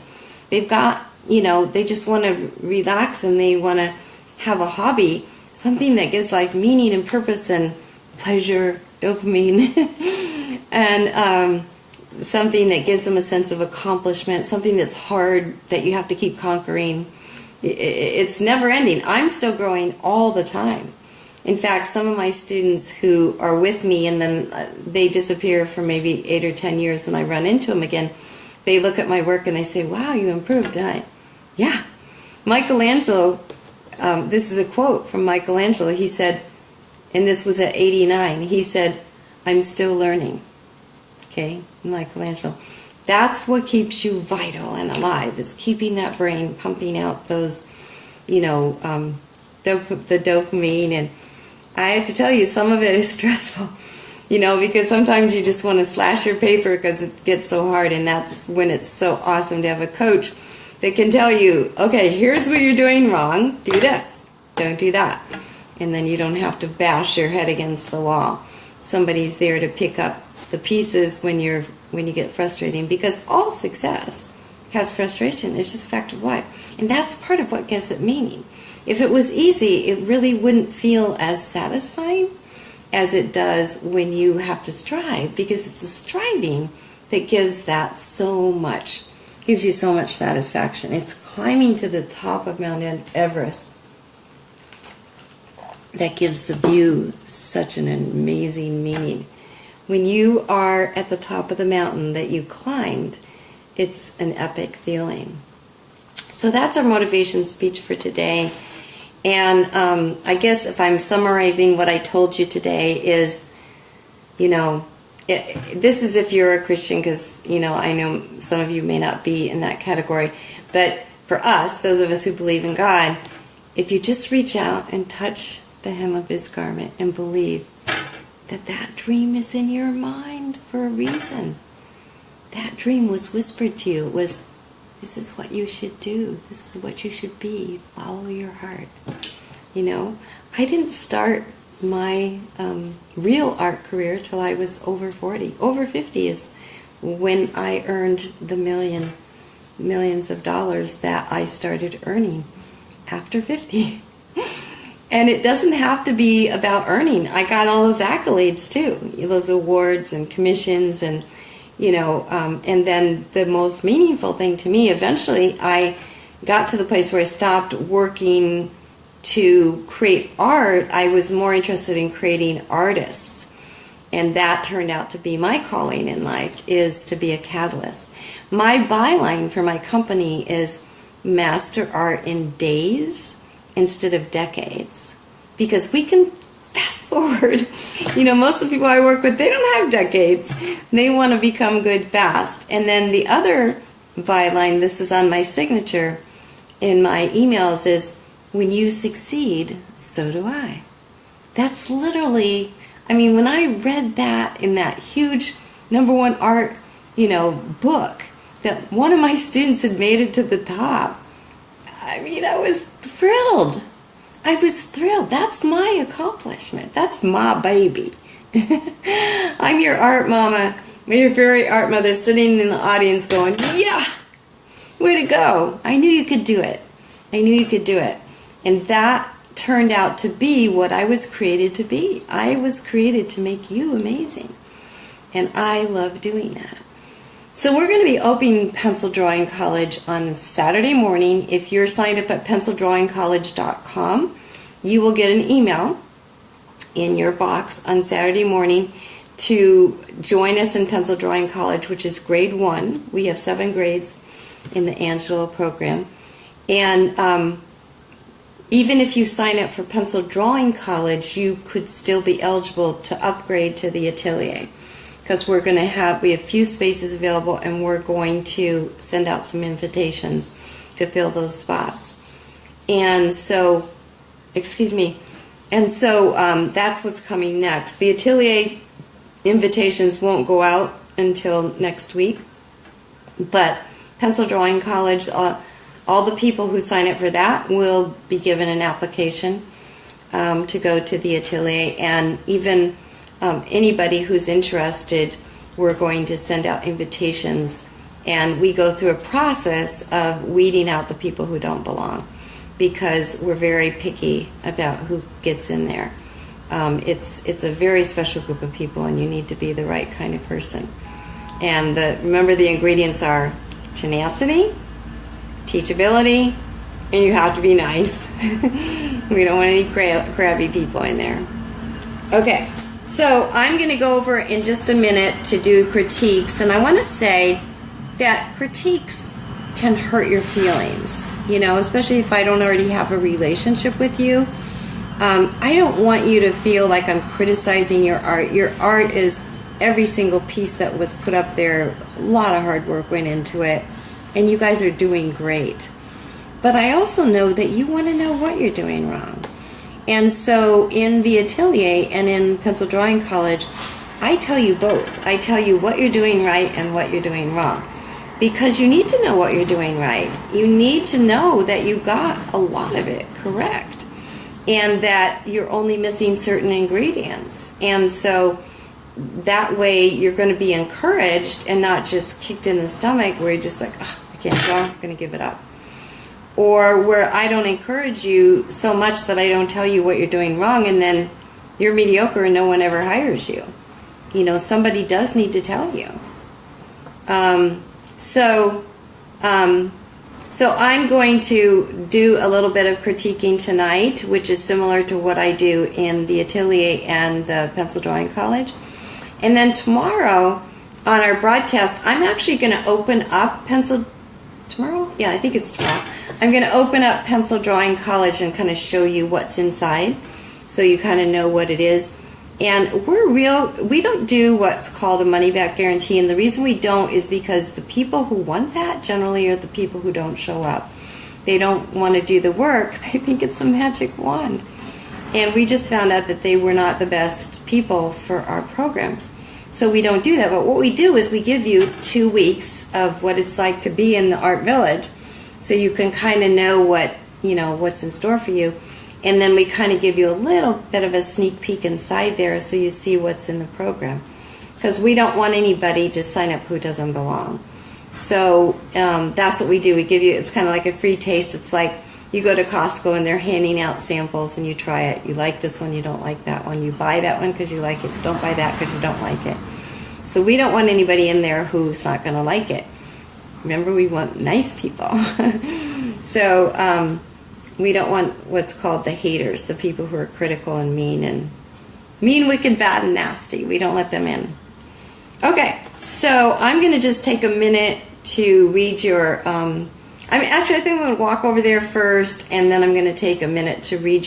Speaker 1: They've got, you know, they just want to relax, and they want to have a hobby, something that gives life meaning and purpose and pleasure, dopamine. and something that gives them a sense of accomplishment, something that's hard that you have to keep conquering. It's never ending. I'm still growing all the time. In fact, some of my students who are with me and then they disappear for maybe 8 or 10 years and I run into them again, they look at my work and they say, wow, you improved. And yeah. Michelangelo, this is a quote from Michelangelo. He said, and this was at 89, he said, I'm still learning. Okay, Michelangelo. That's what keeps you vital and alive, is keeping that brain pumping out those, the dopamine. And I have to tell you, some of it is stressful, because sometimes you just want to slash your paper because it gets so hard. And that's when it's so awesome to have a coach that can tell you, okay, here's what you're doing wrong. Do this. Don't do that. And then you don't have to bash your head against the wall. Somebody's there to pick up the pieces when you get frustrated, because all success has frustration. It's just a fact of life. And that's part of what gives it meaning. If it was easy, it really wouldn't feel as satisfying as it does when you have to strive, because it's the striving that gives that so much, gives you so much satisfaction. It's climbing to the top of Mount Everest that gives the view such an amazing meaning. When you are at the top of the mountain that you climbed, it's an epic feeling. So that's our motivation speech for today. And I guess if I'm summarizing what I told you today is, this is if you're a Christian, because, I know some of you may not be in that category. But for us, those of us who believe in God, if you just reach out and touch the hem of His garment and believe that dream is in your mind for a reason. That dream was whispered to you. It was, this is what you should do. This is what you should be. Follow your heart. I didn't start my real art career till I was over 40. Over 50 is when I earned the millions of dollars that I started earning after 50. And it doesn't have to be about earning. I got all those accolades too, those awards and commissions, and and then the most meaningful thing to me, eventually I got to the place where I stopped working to create art. I was more interested in creating artists, and that turned out to be my calling in life, is to be a catalyst. My byline for my company is master art in days instead of decades, because we can fast forward. Most of the people I work with, they don't have decades. They want to become good fast. And then the other byline, this is on my signature in my emails, is when you succeed, so do I. That's literally, when I read that in that huge #1 art, book, that one of my students had made it to the top, I was thrilled. I was thrilled. That's my accomplishment. That's my baby. I'm your art mama, your very art mother, sitting in the audience going, yeah, way to go. I knew you could do it. I knew you could do it. And that turned out to be what I was created to be. I was created to make you amazing. And I love doing that. So we're going to be opening Pencil Drawing College on Saturday morning. If you're signed up at pencildrawingcollege.com, you will get an email in your box on Saturday morning to join us in Pencil Drawing College, which is grade 1. We have 7 grades in the Angelo program. And even if you sign up for Pencil Drawing College, you could still be eligible to upgrade to the Atelier, because we have a few spaces available, and we're going to send out some invitations to fill those spots. And so, that's what's coming next. The Atelier invitations won't go out until next week, but Pencil Drawing College, all the people who sign up for that will be given an application to go to the Atelier, and even anybody who's interested, we're going to send out invitations, and we go through a process of weeding out the people who don't belong, because we're very picky about who gets in there. It's a very special group of people, and you need to be the right kind of person. And remember, the ingredients are tenacity, teachability, and you have to be nice. We don't want any crabby people in there. Okay, so I'm going to go over in just a minute to do critiques, and I want to say that critiques can hurt your feelings, especially if I don't already have a relationship with you. I don't want you to feel like I'm criticizing your art. Your art is every single piece that was put up there. A lot of hard work went into it, and you guys are doing great. But I also know that you want to know what you're doing wrong. And so in the atelier and in Pencil Drawing College, I tell you both. I tell you what you're doing right and what you're doing wrong. Because you need to know what you're doing right. You need to know that you got a lot of it correct. And that you're only missing certain ingredients. And so that way you're going to be encouraged and not just kicked in the stomach where you're just like, oh, I can't draw, I'm going to give it up. Or where I don't encourage you so much that I don't tell you what you're doing wrong, and then you're mediocre and no one ever hires you. Somebody does need to tell you. So I'm going to do a little bit of critiquing tonight, which is similar to what I do in the atelier and the Pencil Drawing College. And then tomorrow on our broadcast, I'm actually going to open up tomorrow? Yeah, I think it's tomorrow. I'm going to open up Pencil Drawing College and kind of show you what's inside so you kind of know what it is. And we don't do what's called a money-back guarantee, and the reason we don't is because the people who want that generally are the people who don't show up. They don't want to do the work. They think it's a magic wand. And we just found out that they were not the best people for our programs. So we don't do that. But what we do is we give you 2 weeks of what it's like to be in the Art Village, so you can kind of know what's in store for you. And then we kind of give you a little bit of a sneak peek inside there so you see what's in the program. Because we don't want anybody to sign up who doesn't belong. So that's what we do. We give you, it's kind of like a free taste. It's like you go to Costco and they're handing out samples and you try it. You like this one, you don't like that one. You buy that one because you like it. You don't buy that because you don't like it. So we don't want anybody in there who's not going to like it. Remember, we want nice people. So we don't want what's called the haters, the people who are critical and mean, wicked, bad, and nasty. We don't let them in. Okay, so I'm going to just take a minute to read your... I think I'm going to walk over there first, and then I'm going to take a minute to read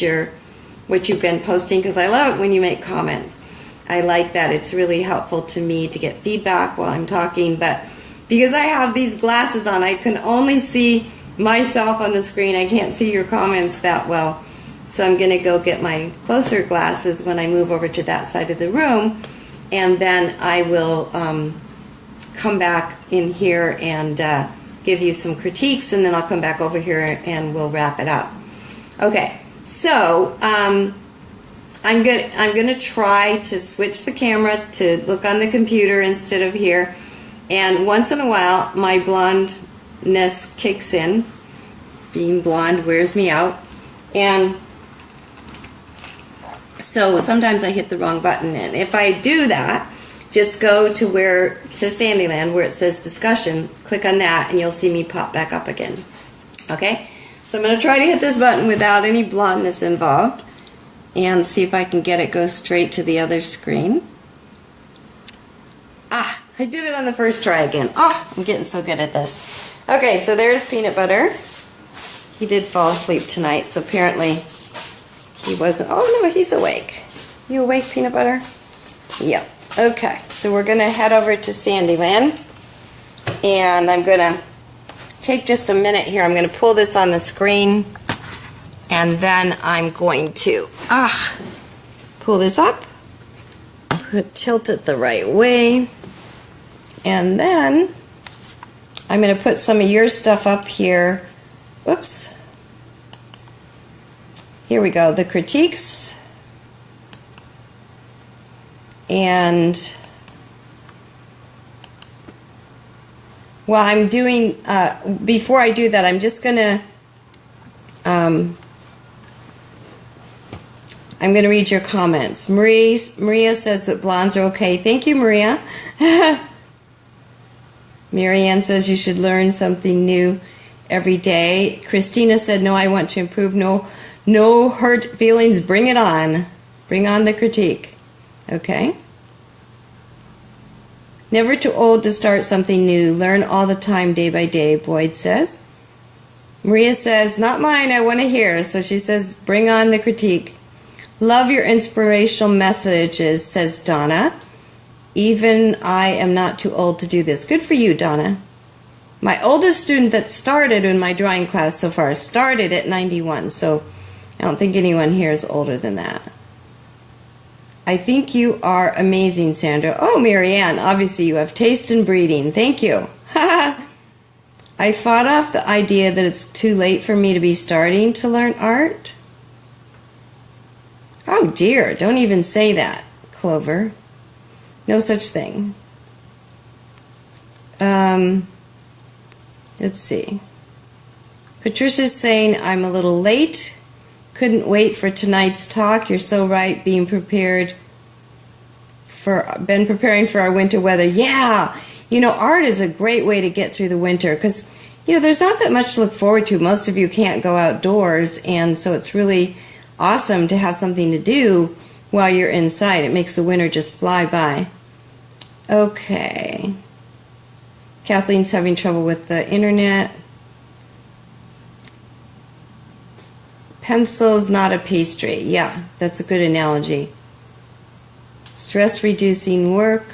Speaker 1: what you've been posting, because I love it when you make comments. I like that. It's really helpful to me to get feedback while I'm talking, but because I have these glasses on, I can only see myself on the screen. I can't see your comments that well. So I'm going to go get my closer glasses when I move over to that side of the room, and then I will come back in here and give you some critiques, and then I'll come back over here and we'll wrap it up. Okay, so I'm going to try to switch the camera to look on the computer instead of here, and once in a while my blondness kicks in. Being blonde wears me out, and so sometimes I hit the wrong button, and if I do that, just go to Sandyland where it says discussion, click on that, and you'll see me pop back up again. Okay? So I'm going to try to hit this button without any blondness involved and see if I can get it go straight to the other screen. Ah, I did it on the first try again. Oh, I'm getting so good at this. Okay, so there's Peanut Butter. He did fall asleep tonight, so apparently he wasn't. Oh, no, he's awake. You awake, Peanut Butter? Yep. Okay, so we're going to head over to Sandyland, and I'm going to take just a minute here. I'm going to pull this on the screen, and then I'm going to pull this up, tilt it the right way, and then I'm going to put some of your stuff up here. Whoops. Here we go, the critiques. And while I'm doing, before I do that, I'm I'm going to read your comments. Maria says that blondes are okay. Thank you, Maria. Marianne says you should learn something new every day. Christina said, no, I want to improve. No hurt feelings. Bring it on. Bring on the critique. Okay? Never too old to start something new. Learn all the time, day by day, Boyd says. Maria says, not mine, I want to hear. So she says, bring on the critique. Love your inspirational messages, says Donna. Even I am not too old to do this. Good for you, Donna. My oldest student that started in my drawing class so far started at 91, so I don't think anyone here is older than that. I think you are amazing, Sandra. Oh, Marianne, obviously you have taste and breeding. Thank you. I fought off the idea that it's too late for me to be starting to learn art. Oh dear, don't even say that, Clover. No such thing. Let's see. Patricia's saying, I'm a little late. Couldn't wait for tonight's talk. You're so right, been preparing for our winter weather. Yeah, art is a great way to get through the winter because, there's not that much to look forward to. Most of you can't go outdoors, and so it's really awesome to have something to do while you're inside. It makes the winter just fly by. Okay. Kathleen's having trouble with the internet. Pencil's not a pastry. Yeah, that's a good analogy. Stress-reducing work.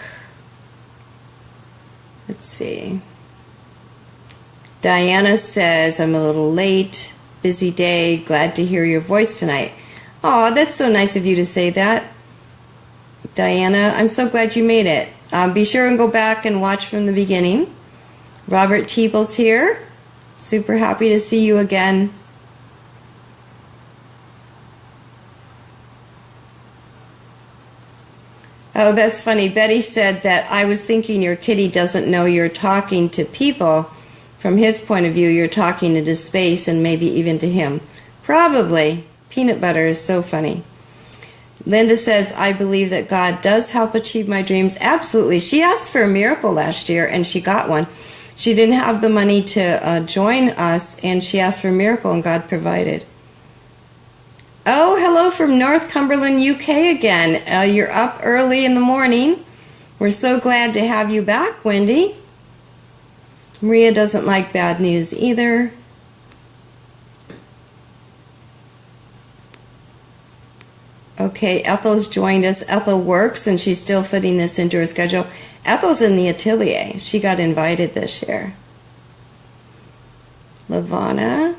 Speaker 1: Let's see. Diana says, I'm a little late. Busy day. Glad to hear your voice tonight. Oh, that's so nice of you to say that. Diana, I'm so glad you made it. Be sure and go back and watch from the beginning. Robert Teeble's here. Super happy to see you again. Oh, that's funny. Betty said that I was thinking your kitty doesn't know you're talking to people. From his point of view, you're talking into space and maybe even to him. Probably. Peanut butter is so funny. Linda says, I believe that God does help achieve my dreams. Absolutely. She asked for a miracle last year, and she got one. She didn't have the money to join us, and she asked for a miracle, and God provided. Oh, hello from North Cumberland, UK again. You're up early in the morning. We're so glad to have you back, Wendy. Maria doesn't like bad news either. Okay, Ethel's joined us. Ethel works, and she's still fitting this into her schedule. Ethel's in the atelier. She got invited this year. Lavana.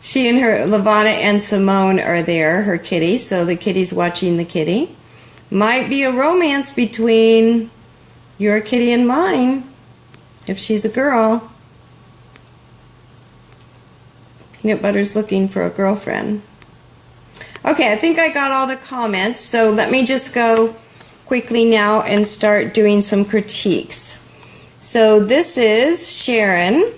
Speaker 1: Lavana and Simone are there, her kitty, so the kitty's watching the kitty. Might be a romance between your kitty and mine, if she's a girl. Peanut Butter's looking for a girlfriend. Okay, I think I got all the comments, so let me just go quickly now and start doing some critiques. So this is Sharon,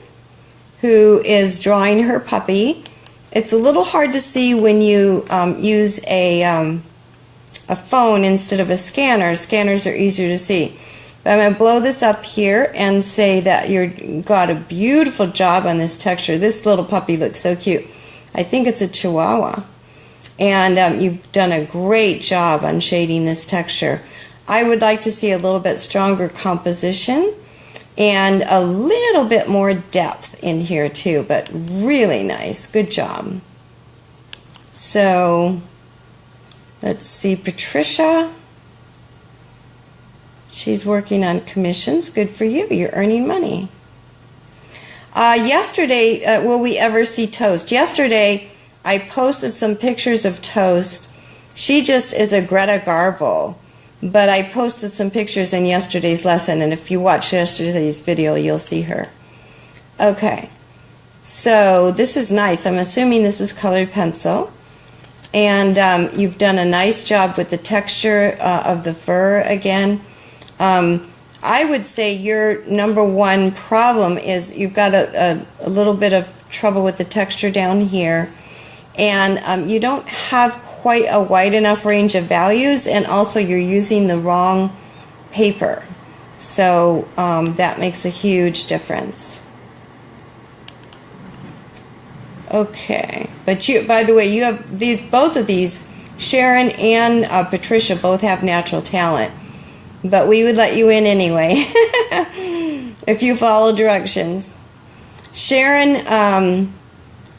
Speaker 1: who is drawing her puppy. It's a little hard to see when you use a phone instead of a scanner. Scanners are easier to see. But I'm going to blow this up here and say that you've got a beautiful job on this texture. This little puppy looks so cute. I think it's a Chihuahua. And you've done a great job on shading this texture. I would like to see a little bit stronger composition and a little bit more depth in here too, but really nice. Good job. So let's see, Patricia. She's working on commissions. Good for you. You're earning money. Yesterday, will we ever see Toast? Yesterday, I posted some pictures of Toast. She just is a Greta Garbo. But I posted some pictures in yesterday's lesson, and if you watch yesterday's video, you'll see her. Okay. So this is nice. I'm assuming this is colored pencil. And you've done a nice job with the texture of the fur again. I would say your number one problem is you've got a little bit of trouble with the texture down here. And you don't have quite a wide enough range of values, and also you're using the wrong paper. So that makes a huge difference. Okay, but you, by the way, you have these, both of these, Sharon and Patricia both have natural talent, but we would let you in anyway if you follow directions. Sharon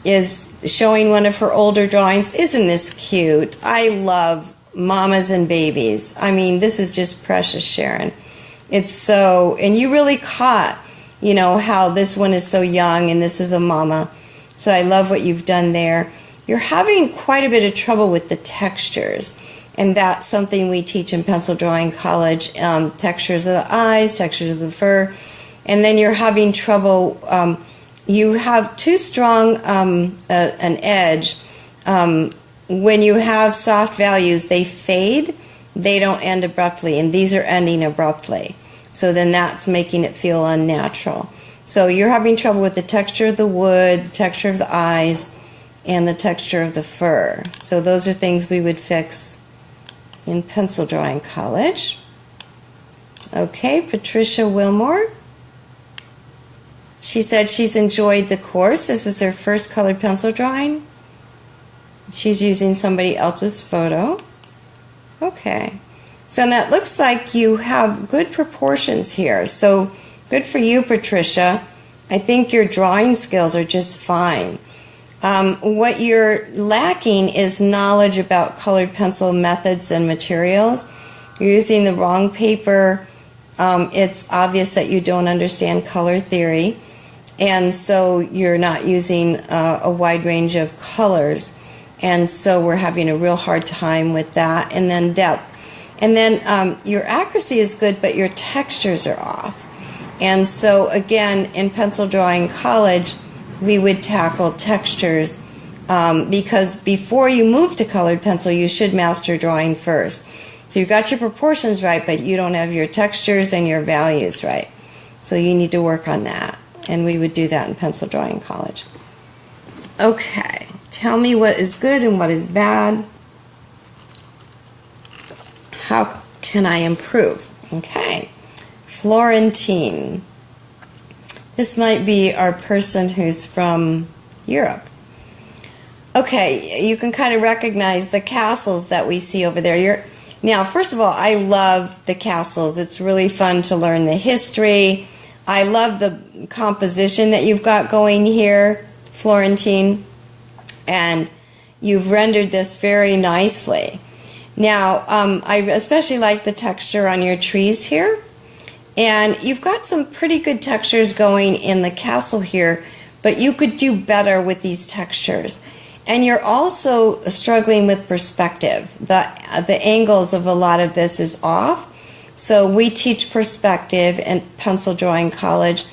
Speaker 1: is showing one of her older drawings. Isn't this cute? I love mamas and babies. I mean, this is just precious, Sharon. It's so, and you really caught, you know, how this one is so young and this is a mama. So I love what you've done there. You're having quite a bit of trouble with the textures, and that's something we teach in Pencil Drawing College. Textures of the eyes, textures of the fur, and then you're having trouble. You have too strong an edge. When you have soft values, they fade. They don't end abruptly, and these are ending abruptly. So then that's making it feel unnatural. So you're having trouble with the texture of the wood, the texture of the eyes, and the texture of the fur. So those are things we would fix in Pencil Drawing College. Okay, Patricia Wilmore. She said she's enjoyed the course. This is her first colored pencil drawing. She's using somebody else's photo. Okay. So that looks like you have good proportions here. So good for you, Patricia. I think your drawing skills are just fine. What you're lacking is knowledge about colored pencil methods and materials. You're using the wrong paper. It's obvious that you don't understand color theory, and so you're not using a wide range of colors, and so we're having a real hard time with that. And then depth. And then your accuracy is good, but your textures are off. And so again, in Pencil Drawing College, we would tackle textures because before you move to colored pencil, you should master drawing first. So you've got your proportions right, but you don't have your textures and your values right. So you need to work on that. And we would do that in Pencil Drawing College. Okay, tell me what is good and what is bad. How can I improve? Okay, Florentine. This might be our person who's from Europe. Okay, you can kind of recognize the castles that we see over there. Now, first of all, I love the castles. It's really fun to learn the history. I love the composition that you've got going here, Florentine, and you've rendered this very nicely. Now, I especially like the texture on your trees here. And you've got some pretty good textures going in the castle here, but you could do better with these textures. And you're also struggling with perspective. The angles of a lot of this is off. So we teach perspective in Pencil Drawing College.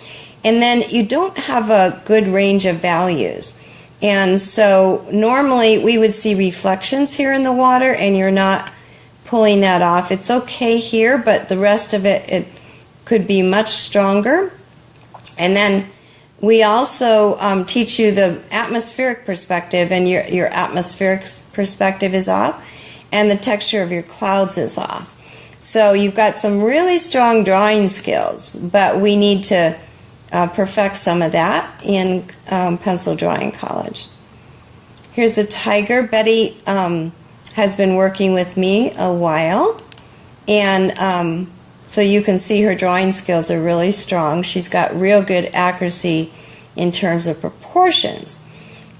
Speaker 1: And then you don't have a good range of values. And so normally we would see reflections here in the water, and you're not pulling that off. It's okay here, but the rest of it could be much stronger. And then we also teach you the atmospheric perspective, and your atmospheric perspective is off, and the texture of your clouds is off. So you've got some really strong drawing skills, but we need to perfect some of that in Pencil Drawing College. Here's a tiger. Betty has been working with me a while, and so you can see her drawing skills are really strong. She's got real good accuracy in terms of proportions.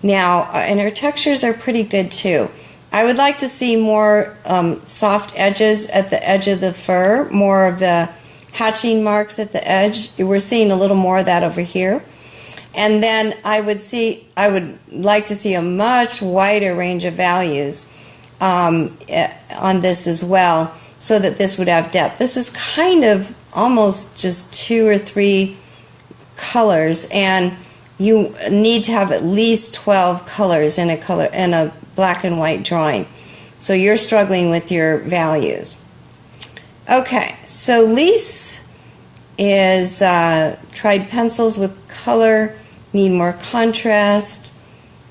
Speaker 1: Now, and her textures are pretty good too. I would like to see more soft edges at the edge of the fur, more of the hatching marks at the edge. We're seeing a little more of that over here. And then I would like to see a much wider range of values on this as well, so that this would have depth. This is kind of almost just 2 or 3 colors, and you need to have at least 12 colors in a black and white drawing. So you're struggling with your values. Okay, so Lise is tried pencils with color, need more contrast.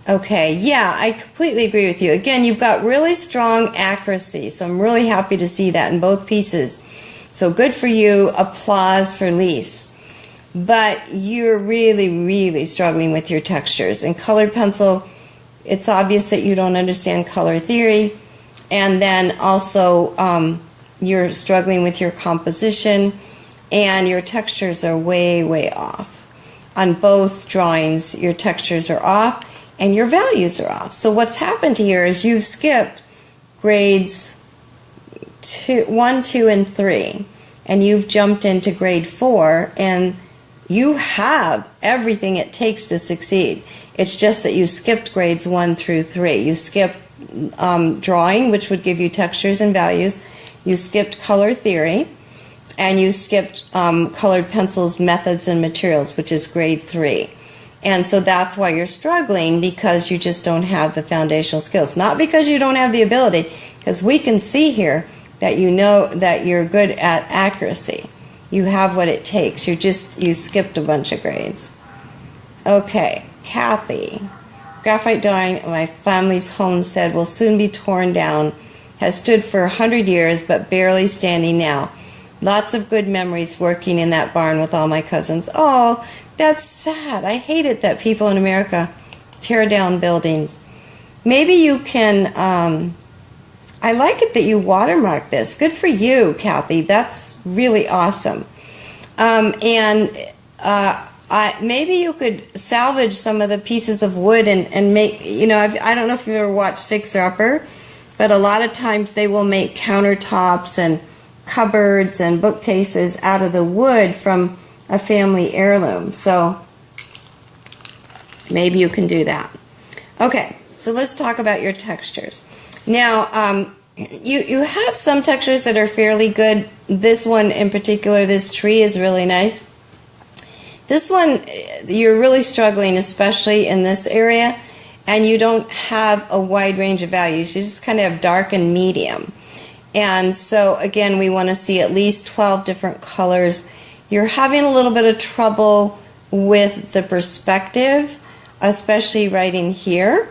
Speaker 1: Okay, yeah, I completely agree with you. Again, you've got really strong accuracy, so I'm really happy to see that in both pieces. So good for you, applause for Lise. But you're really, really struggling with your textures. In colored pencil, it's obvious that you don't understand color theory. And then also you're struggling with your composition, and your textures are way, way off. On both drawings, your textures are off and your values are off. So what's happened here is you've skipped grades 1, 2, and 3, and you've jumped into grade 4, and you have everything it takes to succeed. It's just that you skipped grades 1 through 3. You skipped drawing, which would give you textures and values. You skipped color theory, and you skipped colored pencils, methods, and materials, which is grade 3. And so that's why you're struggling, because you just don't have the foundational skills. Not because you don't have the ability, because we can see here that you know that you're good at accuracy. You have what it takes. You skipped a bunch of grades. Okay, Kathy. Graphite drawing at my family's homestead will soon be torn down. Has stood for 100 years, but barely standing now. Lots of good memories working in that barn with all my cousins. Oh, that's sad. I hate it that people in America tear down buildings. Maybe you can, I like it that you watermark this. Good for you, Kathy. That's really awesome. Maybe you could salvage some of the pieces of wood and make, I don't know if you've ever watched Fixer Upper, but a lot of times they will make countertops and cupboards and bookcases out of the wood from a family heirloom. So maybe you can do that. Okay, so let's talk about your textures. Now, you have some textures that are fairly good. This one in particular, this tree, is really nice. This one, you're really struggling, especially in this area, and you don't have a wide range of values. You just kind of have dark and medium. And so, again, we want to see at least 12 different colors. You're having a little bit of trouble with the perspective, especially right in here.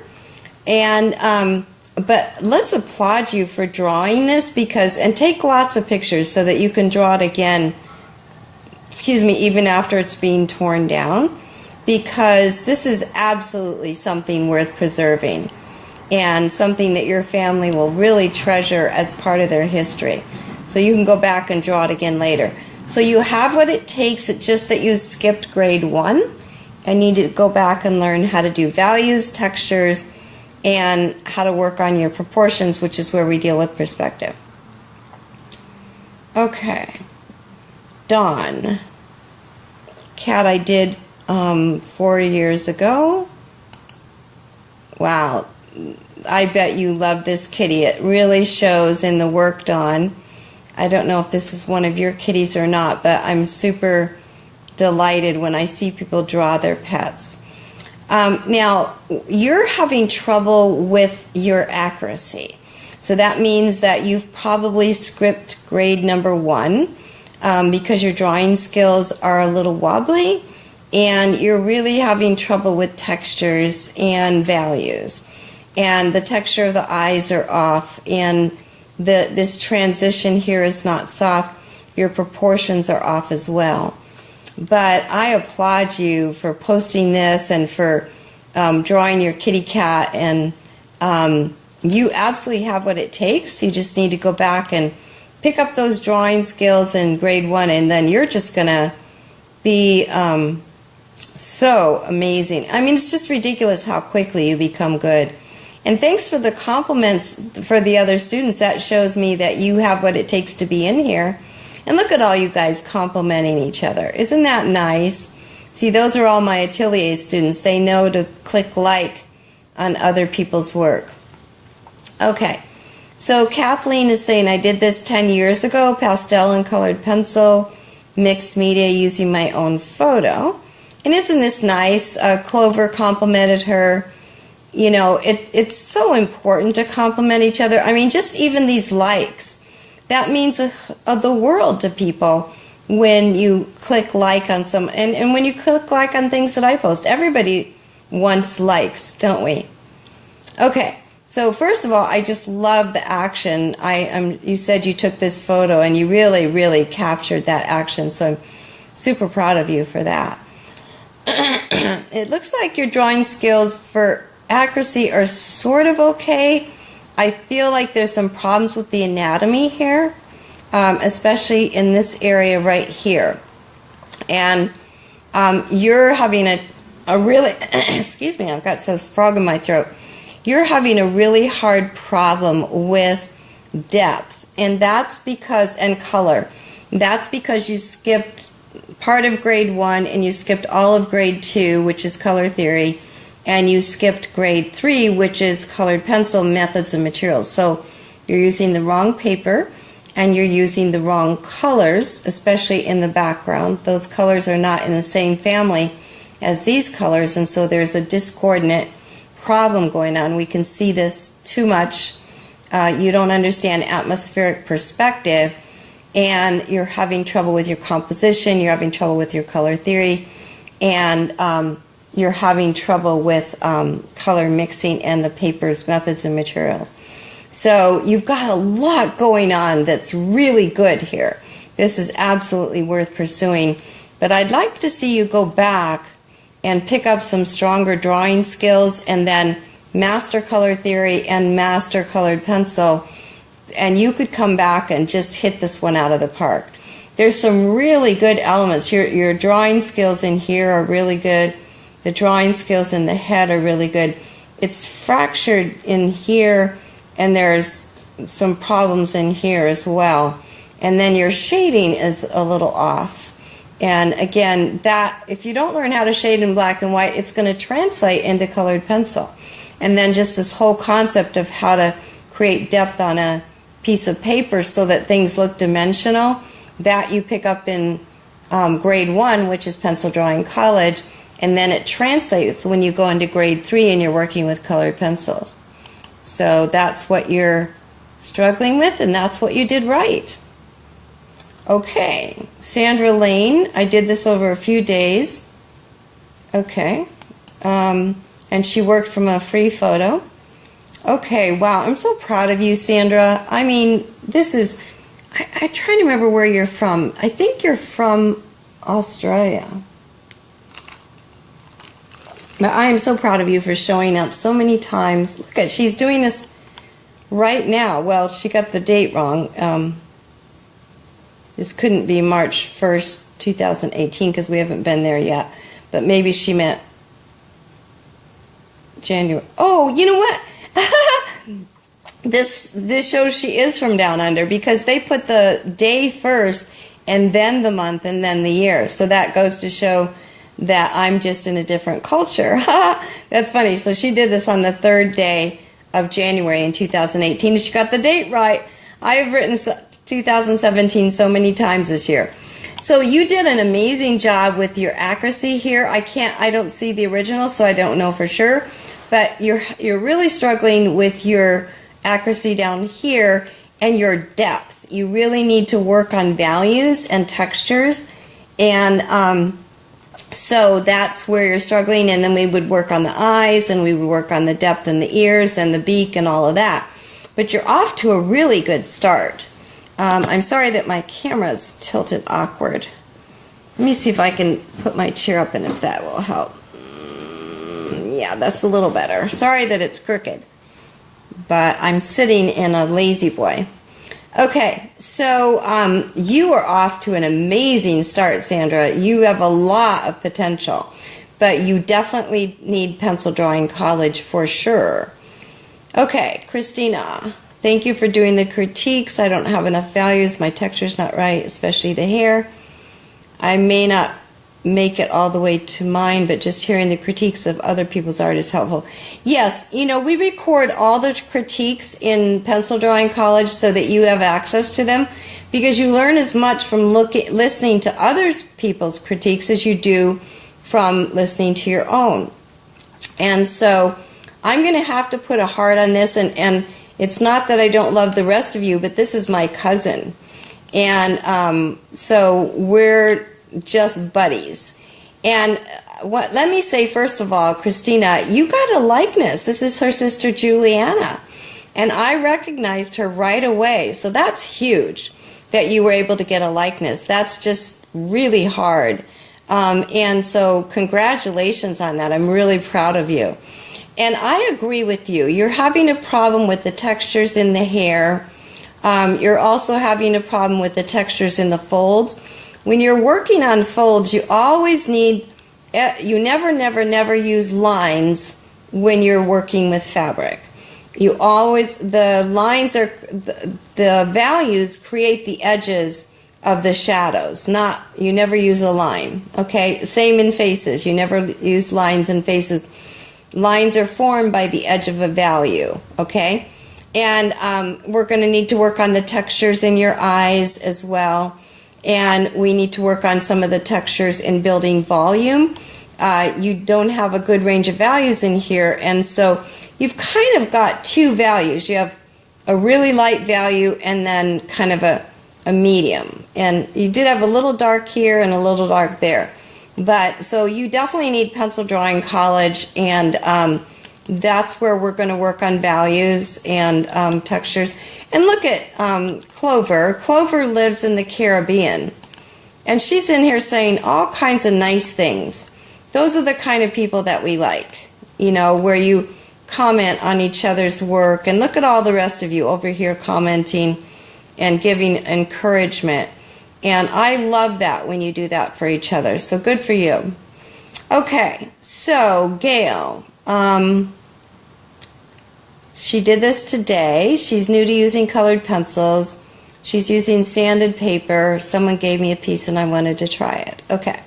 Speaker 1: And but let's applaud you for drawing this, and take lots of pictures so that you can draw it again, even after it's being torn down, because this is absolutely something worth preserving and something that your family will really treasure as part of their history. So you can go back and draw it again later. So you have what it takes. It's just that you skipped grade 1 and need to go back and learn how to do values, textures, and how to work on your proportions, which is where we deal with perspective. Okay. Dawn. Cat I did 4 years ago. Wow. I bet you love this kitty. It really shows in the work, Dawn. I don't know if this is one of your kitties or not, but I'm super delighted when I see people draw their pets. Now, you're having trouble with your accuracy. So that means that you've probably skipped grade number 1 because your drawing skills are a little wobbly, and you're really having trouble with textures and values. And the texture of the eyes are off, and this transition here is not soft. Your proportions are off as well. But I applaud you for posting this and for drawing your kitty cat, and you absolutely have what it takes. You just need to go back and pick up those drawing skills in grade 1, and then you're just going to be so amazing. I mean, it's just ridiculous how quickly you become good. And thanks for the compliments for the other students. That shows me that you have what it takes to be in here. And look at all you guys complimenting each other. Isn't that nice? See, those are all my Atelier students. They know to click like on other people's work. Okay, so Kathleen is saying, I did this 10 years ago, pastel and colored pencil, mixed media using my own photo. And isn't this nice? Clover complimented her. You know, it's so important to compliment each other. I mean, just even these likes, that means the world to people when you click like on some, and when you click like on things that I post. Everybody wants likes, don't we? Okay, so first of all, I just love the action. You said you took this photo and you really, really captured that action, so I'm super proud of you for that. It looks like your drawing skills for accuracy are sort of okay. I feel like there's some problems with the anatomy here, especially in this area right here. And you're having a really, excuse me, I've got some frog in my throat. You're having a really hard problem with depth, and that's because, and color. That's because you skipped part of grade 1 and you skipped all of grade 2, which is color theory, and you skipped grade 3, which is colored pencil methods and materials. So you're using the wrong paper and you're using the wrong colors, especially in the background. Those colors are not in the same family as these colors, and so there's a discoordinate problem going on. We can see this too much. You don't understand atmospheric perspective, and you're having trouble with your composition, you're having trouble with your color theory, and you're having trouble with color mixing and the paper's methods and materials. So you've got a lot going on that's really good here. This is absolutely worth pursuing, but I'd like to see you go back and pick up some stronger drawing skills and then master color theory and master colored pencil, and you could come back and just hit this one out of the park. There's some really good elements. Your drawing skills in here are really good. The drawing skills in the head are really good. It's fractured in here, and there's some problems in here as well. And then your shading is a little off. And again, that if you don't learn how to shade in black and white, it's going to translate into colored pencil. And then just this whole concept of how to create depth on a piece of paper so that things look dimensional, that you pick up in grade 1, which is pencil drawing college, and then it translates when you go into grade 3 and you're working with colored pencils. So that's what you're struggling with, and that's what you did right. Okay, Sandra Lane, I did this over a few days. Okay, and she worked from a free photo. Okay, wow, I'm so proud of you, Sandra. I mean, this is, I'm trying to remember where you're from. I think you're from Australia. But I am so proud of you for showing up so many times. Look at, she's doing this right now. Well, she got the date wrong. This couldn't be March 1st, 2018, because we haven't been there yet. But maybe she meant January. Oh, you know what? This shows she is from down under, because they put the day first and then the month and then the year. So that goes to show that I'm just in a different culture. That's funny. So she did this on the 3rd day of January in 2018, and she got the date right. I have written 2017 so many times this year. So you did an amazing job with your accuracy here. I don't see the original, so I don't know for sure. But you're really struggling with your accuracy down here and your depth. You really need to work on values and textures, and so that's where you're struggling. And then we would work on the eyes, and we would work on the depth in the ears and the beak and all of that. But you're off to a really good start. I'm sorry that my camera's tilted awkward. Let me see if I can put my chair up and if that will help. Yeah, that's a little better. Sorry that it's crooked, but I'm sitting in a lazy boy. Okay, so you are off to an amazing start, Sandra. You have a lot of potential, but you definitely need pencil drawing college for sure. Okay, Christina, thank you for doing the critiques. I don't have enough values. My texture's not right, especially the hair. I may not make it all the way to mine, but just hearing the critiques of other people's art is helpful. Yes, you know, we record all the critiques in Pencil Drawing College so that you have access to them, because you learn as much from listening to other people's critiques as you do from listening to your own. And so I'm going to have to put a heart on this, and it's not that I don't love the rest of you, but this is my cousin. And so we're just buddies. And let me say, first of all, Christina, you got a likeness. This is her sister Juliana. And I recognized her right away. So that's huge that you were able to get a likeness. That's just really hard. And so congratulations on that. I'm really proud of you. And I agree with you. You're having a problem with the textures in the hair. You're also having a problem with the textures in the folds. When you're working on folds, you always need, you never use lines when you're working with fabric. You always, the lines are, the values create the edges of the shadows, not, you never use a line, okay? Same in faces, you never use lines in faces. Lines are formed by the edge of a value, okay? And we're going to need to work on the textures in your eyes as well. And we need to work on some of the textures in building volume. You don't have a good range of values in here, and so you've kind of got two values. You have a really light value and then kind of a medium. And you did have a little dark here and a little dark there. But so you definitely need pencil drawing college, and that's where we're going to work on values and textures. And look at Clover. Clover lives in the Caribbean, and she's in here saying all kinds of nice things. Those are the kind of people that we like, you know, where you comment on each other's work. And look at all the rest of you over here commenting and giving encouragement. And I love that when you do that for each other. So good for you. Okay, so Gail, she did this today. She's new to using colored pencils. She's using sanded paper. Someone gave me a piece and I wanted to try it. Okay.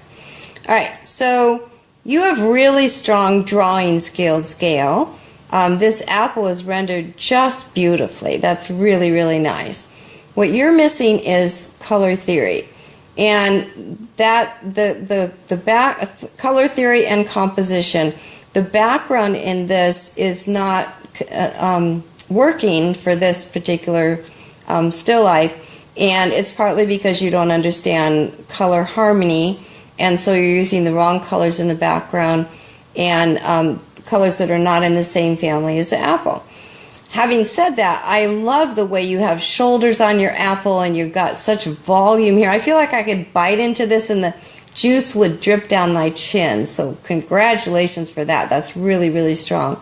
Speaker 1: All right, so you have really strong drawing skills, Gail. This apple is rendered just beautifully. That's really, really nice. What you're missing is color theory, and that the back color theory and composition. The background in this is not working for this particular still life, and it's partly because you don't understand color harmony, and so you're using the wrong colors in the background and colors that are not in the same family as the apple. Having said that, I love the way you have shoulders on your apple and you've got such volume here. I feel like I could bite into this and the juice would drip down my chin. So congratulations for that. That's really, really strong.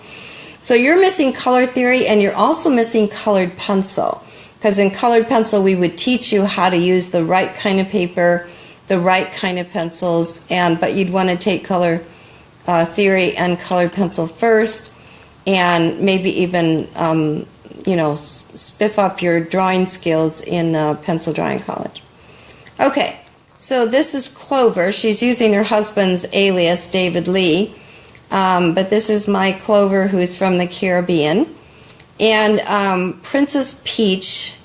Speaker 1: So you're missing color theory, and you're also missing colored pencil. Because in colored pencil, we would teach you how to use the right kind of paper, the right kind of pencils, but you'd want to take color theory and colored pencil first, and maybe even, spiff up your drawing skills in pencil drawing college. Okay, so this is Clover. She's using her husband's alias, David Lee, but this is my Clover, who is from the Caribbean. And Princess Peach,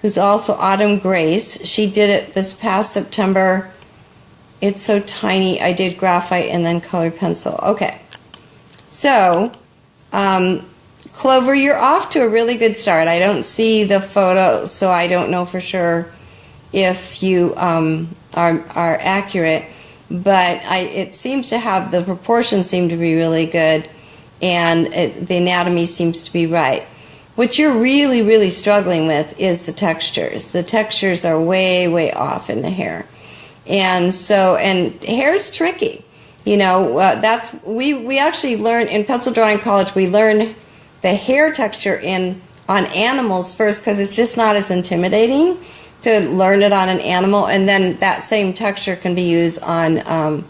Speaker 1: who's also Autumn Grace, she did it this past September. It's so tiny. I did graphite and then colored pencil. Okay, so Clover, you're off to a really good start. I don't see the photo, so I don't know for sure if you are accurate, but it seems to have, the proportions seem to be really good, and the anatomy seems to be right. What you're really, really struggling with is the textures. The textures are way, way off in the hair. And so, and hair's tricky. You know, that's, we actually learn, in pencil drawing college, we learn the hair texture on animals first, because it's just not as intimidating to learn it on an animal, and then that same texture can be used on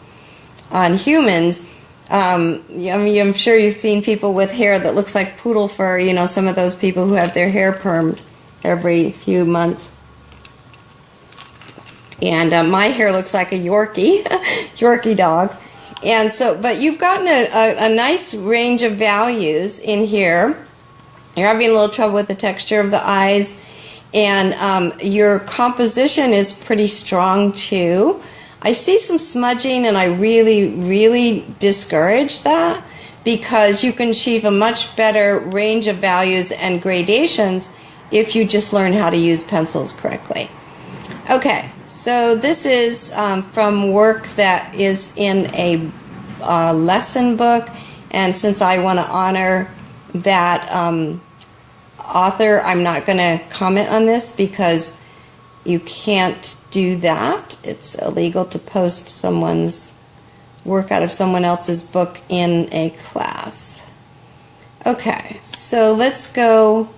Speaker 1: humans. I mean, I'm sure you've seen people with hair that looks like poodle fur, you know, some of those people who have their hair permed every few months. And my hair looks like a Yorkie, Yorkie dog. And so, but you've gotten a nice range of values in here. You're having a little trouble with the texture of the eyes, and your composition is pretty strong too. I see some smudging, and I really, really discourage that, because you can achieve a much better range of values and gradations if you just learn how to use pencils correctly. Okay, so this is from work that is in a lesson book, and since I want to honor that author, I'm not going to comment on this because you can't do that. It's illegal to post someone's work out of someone else's book in a class. Okay, so let's go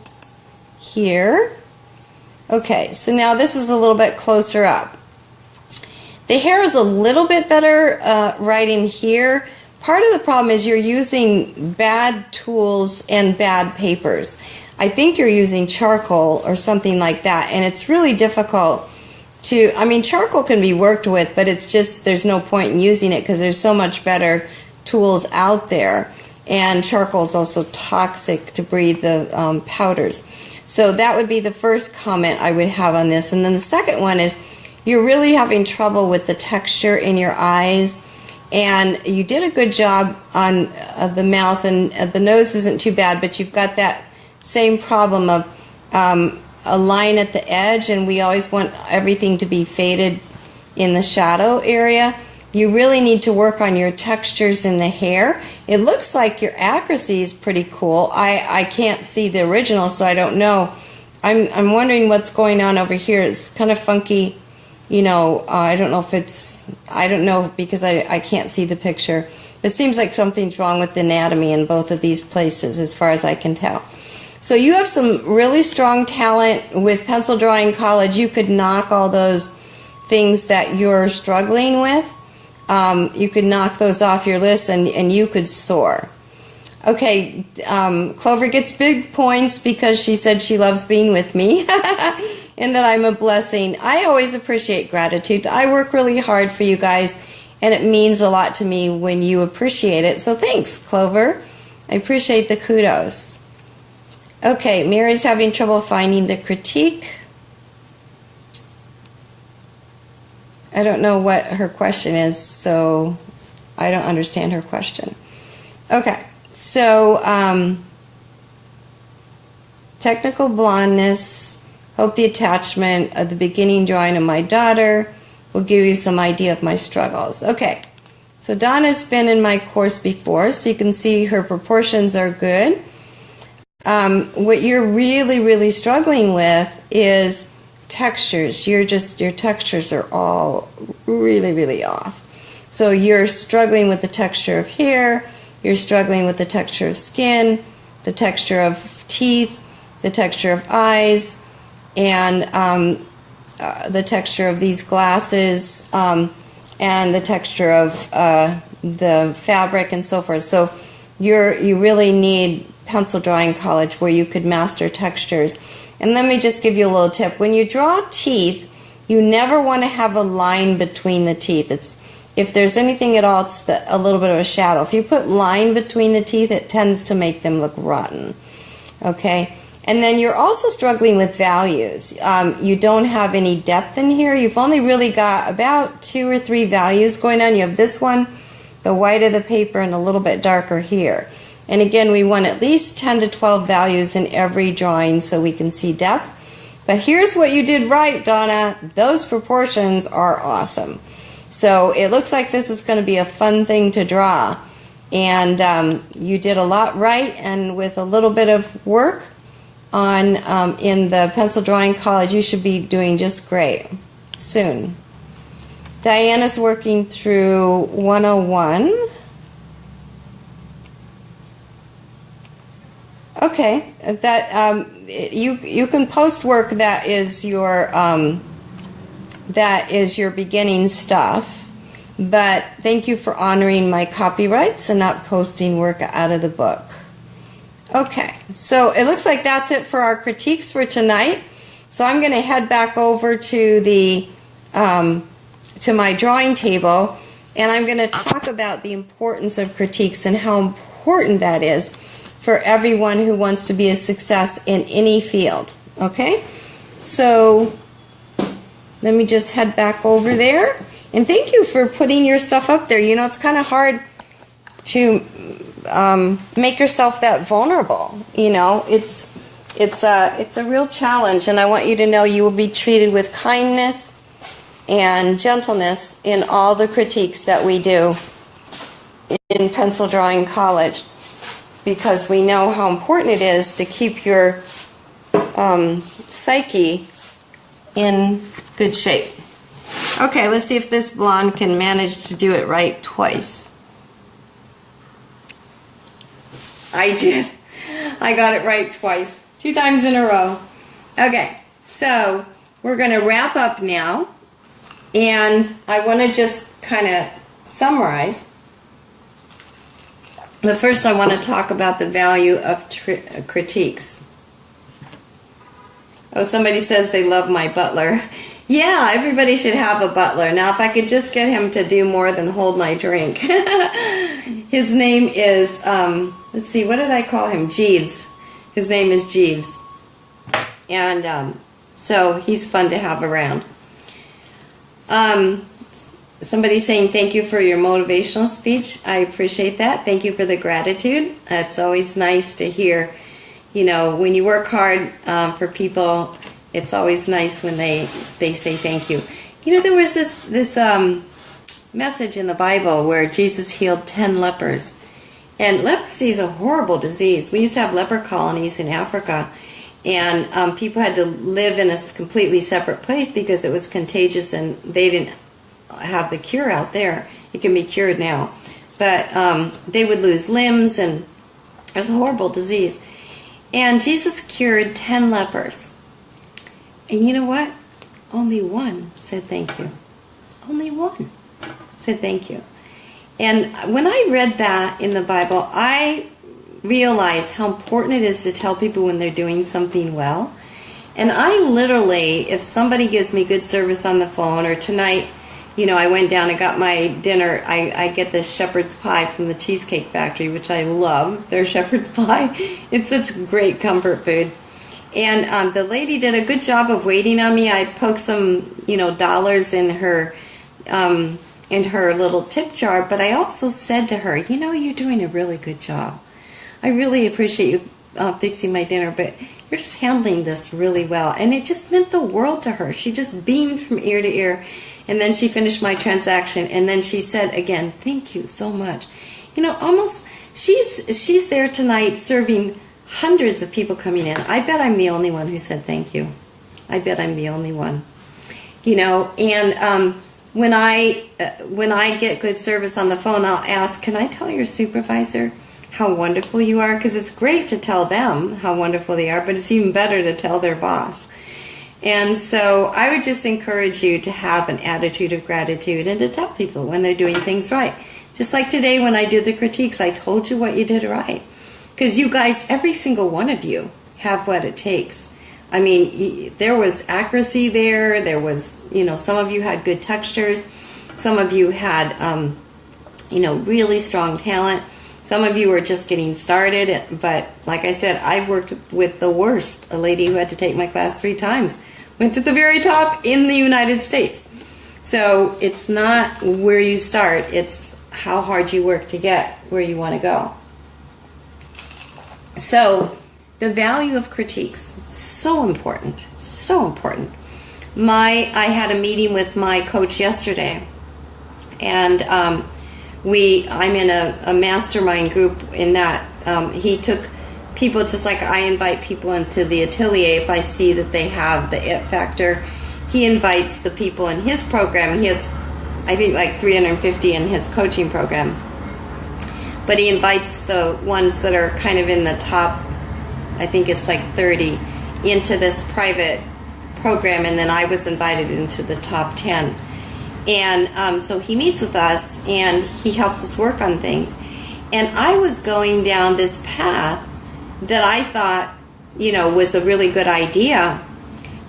Speaker 1: here. Okay, so now this is a little bit closer up. The hair is a little bit better right in here. Part of the problem is you're using bad tools and bad papers. I think you're using charcoal or something like that, and it's really difficult to, I mean, charcoal can be worked with, but it's just, there's no point in using it because there's so much better tools out there, and charcoal is also toxic to breathe the powders. So that would be the first comment I would have on this. And then the second one is you're really having trouble with the texture in your eyes, and you did a good job on the mouth, and the nose isn't too bad, but you've got that same problem of a line at the edge, and we always want everything to be faded in the shadow area. You really need to work on your textures in the hair. It looks like your accuracy is pretty cool. I can't see the original, so I don't know. I'm wondering what's going on over here. It's kind of funky, you know. I don't know if it's, I don't know because I can't see the picture. It seems like something's wrong with the anatomy in both of these places as far as I can tell. So you have some really strong talent with pencil drawing college. You could knock all those things that you're struggling with. You could knock those off your list, and you could soar. Okay, Clover gets big points because she said she loves being with me and that I'm a blessing. I always appreciate gratitude. I work really hard for you guys, and it means a lot to me when you appreciate it. So thanks, Clover. I appreciate the kudos. Okay, Mary's having trouble finding the critique. I don't know what her question is, so I don't understand her question. Okay, so technical blondness, hope the attachment of the beginning drawing of my daughter will give you some idea of my struggles. Okay, so Donna's been in my course before, so you can see her proportions are good. What you're really struggling with is textures. Your textures are all really off. So you're struggling with the texture of hair, you're struggling with the texture of skin, the texture of teeth, the texture of eyes, and the texture of these glasses, and the texture of the fabric and so forth. So you really need pencil drawing college where you could master textures. And let me just give you a little tip. When you draw teeth, you never want to have a line between the teeth. If there's anything at all, it's a little bit of a shadow. If you put line between the teeth, it tends to make them look rotten. Okay? And then you're also struggling with values. You don't have any depth in here. You've only really got about 2 or 3 values going on. You have this one, the white of the paper, and a little bit darker here. And again, we want at least 10 to 12 values in every drawing so we can see depth. But here's what you did right, Donna. Those proportions are awesome. So it looks like this is going to be a fun thing to draw. And you did a lot right, and with a little bit of work on in the pencil drawing college, you should be doing just great soon. Diana's working through 101. Okay, that you can post work that is your beginning stuff, but thank you for honoring my copyrights and not posting work out of the book. Okay, so it looks like that's it for our critiques for tonight. So I'm going to head back over to the to my drawing table, and I'm going to talk about the importance of critiques and how important that is for everyone who wants to be a success in any field. Okay, so let me just head back over there, and thank you for putting your stuff up there. You know, it's kind of hard to make yourself that vulnerable. You know, it's a real challenge, and I want you to know you will be treated with kindness and gentleness in all the critiques that we do in pencil drawing college, because we know how important it is to keep your psyche in good shape. Okay, let's see if this blonde can manage to do it right twice. I did. I got it right twice. 2 times in a row. Okay, so we're going to wrap up now. And I want to just kind of summarize. But first I want to talk about the value of critiques. Oh, somebody says they love my butler. Yeah, everybody should have a butler. Now, if I could just get him to do more than hold my drink. His name is, let's see, what did I call him? Jeeves. His name is Jeeves. And so he's fun to have around. Somebody saying thank you for your motivational speech. I appreciate that. Thank you for the gratitude. It's always nice to hear, you know, when you work hard for people, it's always nice when they say thank you. You know, there was this message in the Bible where Jesus healed 10 lepers. And leprosy is a horrible disease. We used to have leper colonies in Africa, and people had to live in a completely separate place because it was contagious and they didn't have the cure out there. It can be cured now. But they would lose limbs, and it was a horrible disease. And Jesus cured 10 lepers. And you know what? Only one said thank you. Only one said thank you. And when I read that in the Bible, I realized how important it is to tell people when they're doing something well. And I literally, if somebody gives me good service on the phone, or tonight, you know, I went down and got my dinner. I get this shepherd's pie from the Cheesecake Factory, which I love, their shepherd's pie. It's such great comfort food. And the lady did a good job of waiting on me. I poked some, you know, dollars in her little tip jar, but I also said to her, you know, you're doing a really good job. I really appreciate you fixing my dinner, but you're just handling this really well. And it just meant the world to her. She just beamed from ear to ear. And then she finished my transaction, and then she said again, thank you so much. You know, almost, she's there tonight serving hundreds of people coming in. I bet I'm the only one who said thank you. I bet I'm the only one. You know, and when I get good service on the phone, I'll ask, can I tell your supervisor how wonderful you are? Because it's great to tell them how wonderful they are, but it's even better to tell their boss. And so I would just encourage you to have an attitude of gratitude and to tell people when they're doing things right. Just like today when I did the critiques, I told you what you did right. Because you guys, every single one of you, have what it takes. I mean, there was accuracy there. There was, you know, some of you had good textures. Some of you had, you know, really strong talent. Some of you were just getting started. But like I said, I've worked with the worst. A lady who had to take my class 3 times. Went to the very top in the United States. So it's not where you start. It's how hard you work to get where you want to go. So the value of critiques, so important, so important. I had a meeting with my coach yesterday, and I'm in a mastermind group in that he took people, just like I invite people into the atelier if I see that they have the it factor. He invites the people in his program. He has, I think, like 350 in his coaching program. But he invites the ones that are kind of in the top, I think it's like 30, into this private program, and then I was invited into the top 10. And so he meets with us, and he helps us work on things. And I was going down this path that I thought, you know, was a really good idea.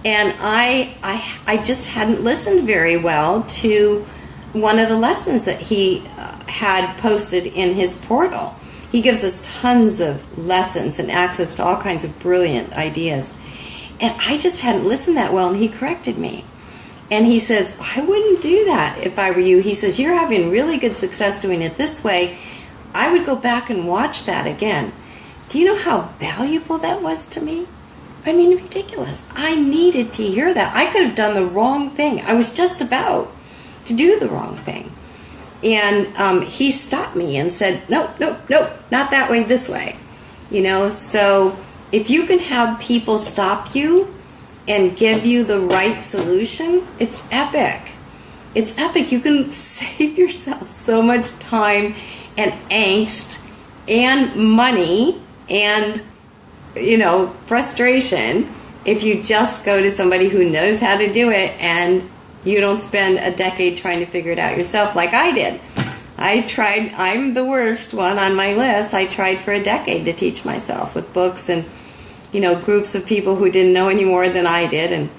Speaker 1: And I just hadn't listened very well to one of the lessons that he had posted in his portal. He gives us tons of lessons and access to all kinds of brilliant ideas. And I just hadn't listened that well, and he corrected me. And he says, I wouldn't do that if I were you. He says, you're having really good success doing it this way. I would go back and watch that again. Do you know how valuable that was to me? I mean, ridiculous. I needed to hear that. I could have done the wrong thing. I was just about to do the wrong thing. And he stopped me and said, "No, no, no, not that way, this way." So if you can have people stop you and give you the right solution, it's epic. It's epic. You can save yourself so much time and angst and money and, frustration if you just go to somebody who knows how to do it and you don't spend a decade trying to figure it out yourself like I did. I tried. I'm the worst one on my list. I tried for a decade to teach myself with books and, groups of people who didn't know any more than I did. And,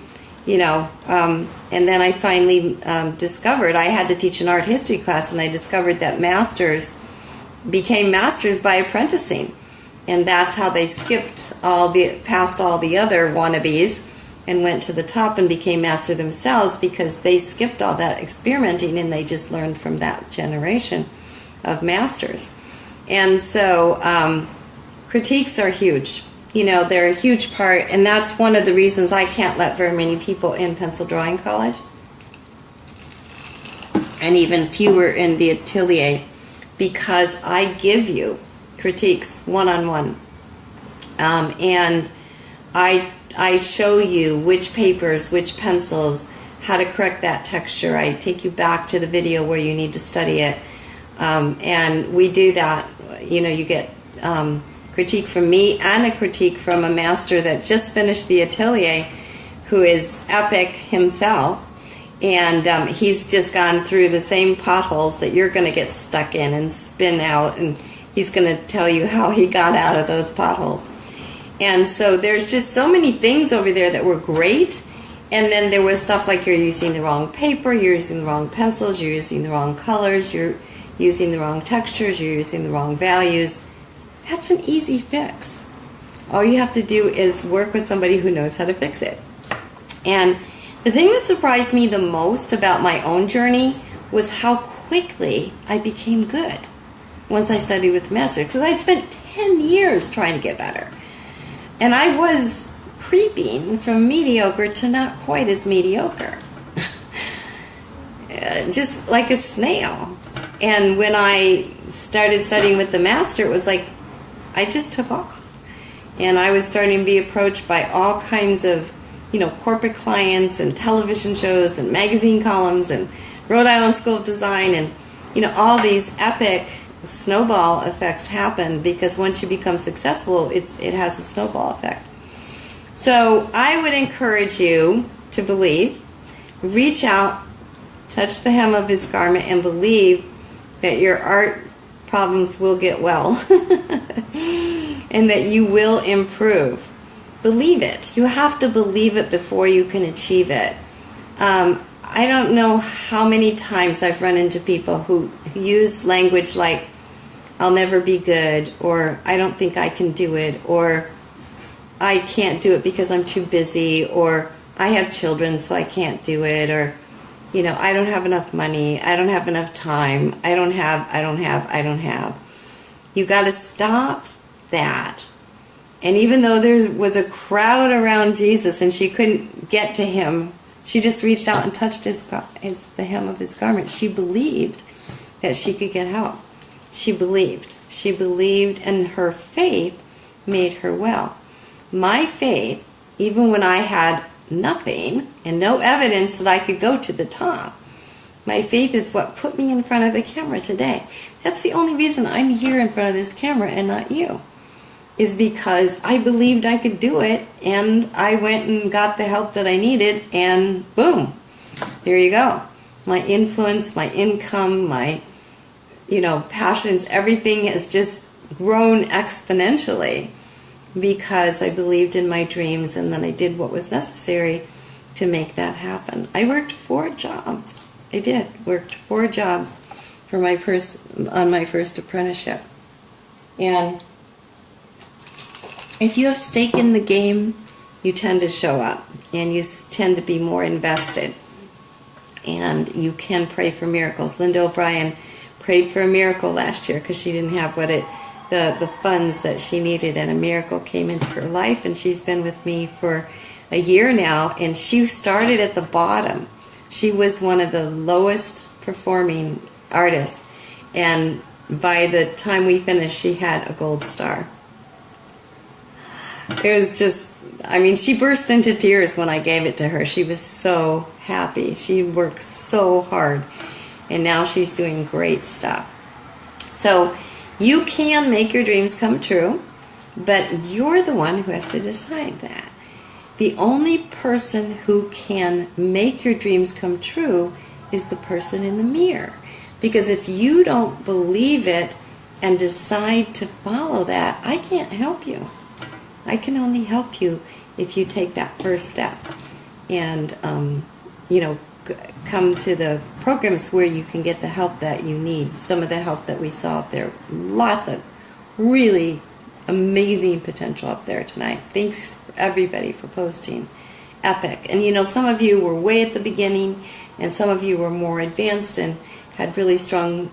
Speaker 1: and then I finally discovered I had to teach an art history class, and I discovered that masters became masters by apprenticing. And that's how they skipped past all the other wannabes and went to the top and became master themselves, because they skipped all that experimenting and they just learned from that generation of masters. And so critiques are huge. They're a huge part, and that's one of the reasons I can't let very many people in pencil drawing college, and even fewer in the atelier, because I give you critiques one-on-one. And I show you which papers, which pencils, how to correct that texture. I take you back to the video where you need to study it. And we do that. You get critique from me and a critique from a master that just finished the atelier, who is epic himself. And he's just gone through the same potholes that you're going to get stuck in and spin out. And he's going to tell you how he got out of those potholes. And so there's just so many things over there that were great. And then there was stuff like you're using the wrong paper, you're using the wrong pencils, you're using the wrong colors, you're using the wrong textures, you're using the wrong values. That's an easy fix. All you have to do is work with somebody who knows how to fix it. And the thing that surprised me the most about my own journey was how quickly I became good once I studied with the master. Because I'd spent 10 years trying to get better. And I was creeping from mediocre to not quite as mediocre. Just like a snail. And when I started studying with the master, it was like I just took off. And I was starting to be approached by all kinds of, corporate clients and television shows and magazine columns and Rhode Island School of Design, and, all these epic snowball effects happen, because once you become successful, it has a snowball effect. So I would encourage you to believe, reach out, touch the hem of his garment, and believe that your art problems will get well and that you will improve. Believe it. You have to believe it before you can achieve it. I don't know how many times I've run into people who use language like, "I'll never be good," or "I don't think I can do it," or "I can't do it because I'm too busy," or "I have children so I can't do it," or "I don't have enough money, I don't have enough time, I don't have. You got to stop that. And even though there was a crowd around Jesus and she couldn't get to him, she just reached out and touched the hem of his garment. She believed that she could get help. She believed. She believed, and her faith made her well. My faith, even when I had nothing and no evidence that I could go to the top, my faith is what put me in front of the camera today. That's the only reason I'm here in front of this camera and not you, is because I believed I could do it, and I went and got the help that I needed, and boom, there you go. My influence, my income, my passions, everything has just grown exponentially because I believed in my dreams, and then I did what was necessary to make that happen. I worked 4 jobs. I did. Worked 4 jobs for on my first apprenticeship. And if you have stake in the game, you tend to show up, and you tend to be more invested. And you can pray for miracles. Linda O'Brien prayed for a miracle last year because she didn't have the funds that she needed, and a miracle came into her life, and she's been with me for a year now, and she started at the bottom. She was one of the lowest performing artist. And by the time we finished, she had a gold star. It was just, I mean, she burst into tears when I gave it to her. She was so happy. She worked so hard, and now she's doing great stuff. So you can make your dreams come true, but you're the one who has to decide that. The only person who can make your dreams come true is the person in the mirror. Because if you don't believe it and decide to follow that, I can't help you. I can only help you if you take that first step and, come to the programs where you can get the help that you need. Some of the help that we saw up there. Lots of really amazing potential up there tonight. Thanks everybody for posting. Epic. And some of you were way at the beginning, and some of you were more advanced and had really strong,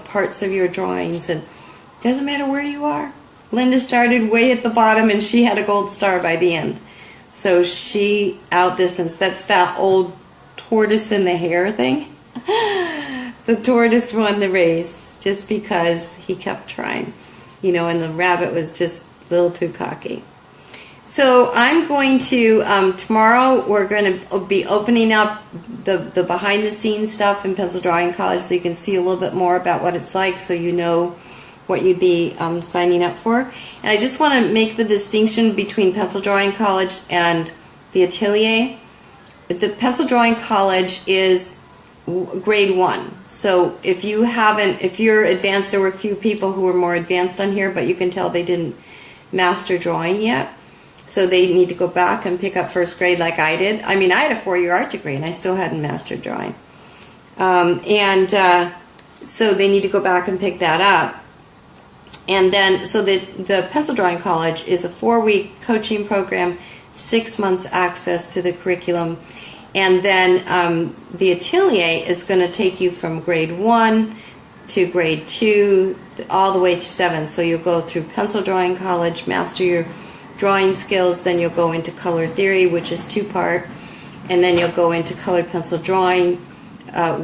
Speaker 1: parts of your drawings. And it doesn't matter where you are. Linda started way at the bottom, and she had a gold star by the end. So she outdistanced. That's that old tortoise in the hare thing. The tortoise won the race just because he kept trying. And the rabbit was just a little too cocky. So I'm going to, tomorrow we're going to be opening up the behind the scenes stuff in Pencil Drawing College, so you can see a little bit more about what it's like, so you know what you'd be signing up for. And I just want to make the distinction between Pencil Drawing College and the Atelier. The Pencil Drawing College is grade 1. So if you're advanced, there were a few people who were more advanced on here, but you can tell they didn't master drawing yet. So they need to go back and pick up first grade like I did. I mean, I had a 4-year art degree, and I still hadn't mastered drawing. So they need to go back and pick that up. And then, so the Pencil Drawing College is a 4-week coaching program, 6 months access to the curriculum. And then the Atelier is going to take you from grade 1 to grade 2, all the way through 7. So you'll go through Pencil Drawing College, master your drawing skills, then you'll go into color theory, which is 2-part, and then you'll go into colored pencil drawing,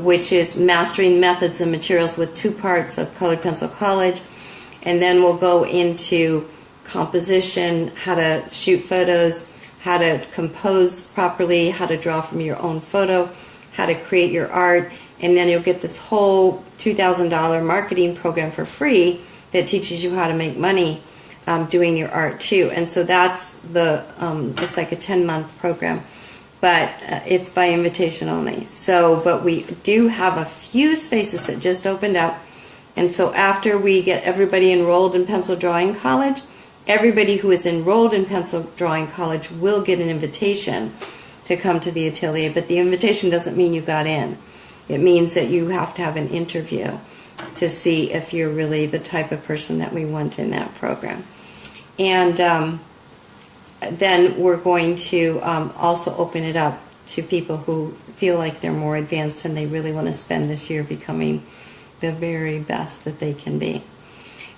Speaker 1: which is mastering methods and materials with 2 parts of Colored Pencil College. And then we'll go into composition, how to shoot photos, how to compose properly, how to draw from your own photo, how to create your art, and then you'll get this whole $2,000 marketing program for free that teaches you how to make money doing your art too. And so that's it's like a 10-month program, but it's by invitation only. So, but we do have a few spaces that just opened up. And so after we get everybody enrolled in Pencil Drawing College, everybody who is enrolled in Pencil Drawing College will get an invitation to come to the Atelier. But the invitation doesn't mean you got in. It means that you have to have an interview to see if you're really the type of person that we want in that program. And then we're going to also open it up to people who feel like they're more advanced and they really want to spend this year becoming the very best that they can be.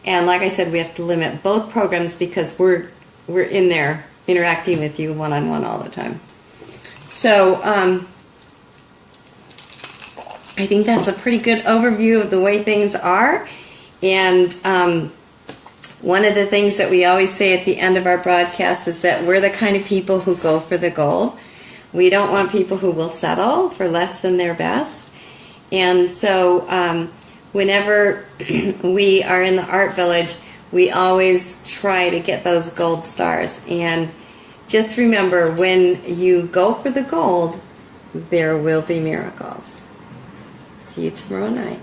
Speaker 1: And like I said, we have to limit both programs because we're in there interacting with you one-on-one all the time. So I think that's a pretty good overview of the way things are. And one of the things that we always say at the end of our broadcast is that we're the kind of people who go for the gold. We don't want people who will settle for less than their best. And so whenever we are in the art village, we always try to get those gold stars. And just remember, when you go for the gold, there will be miracles. See you tomorrow night.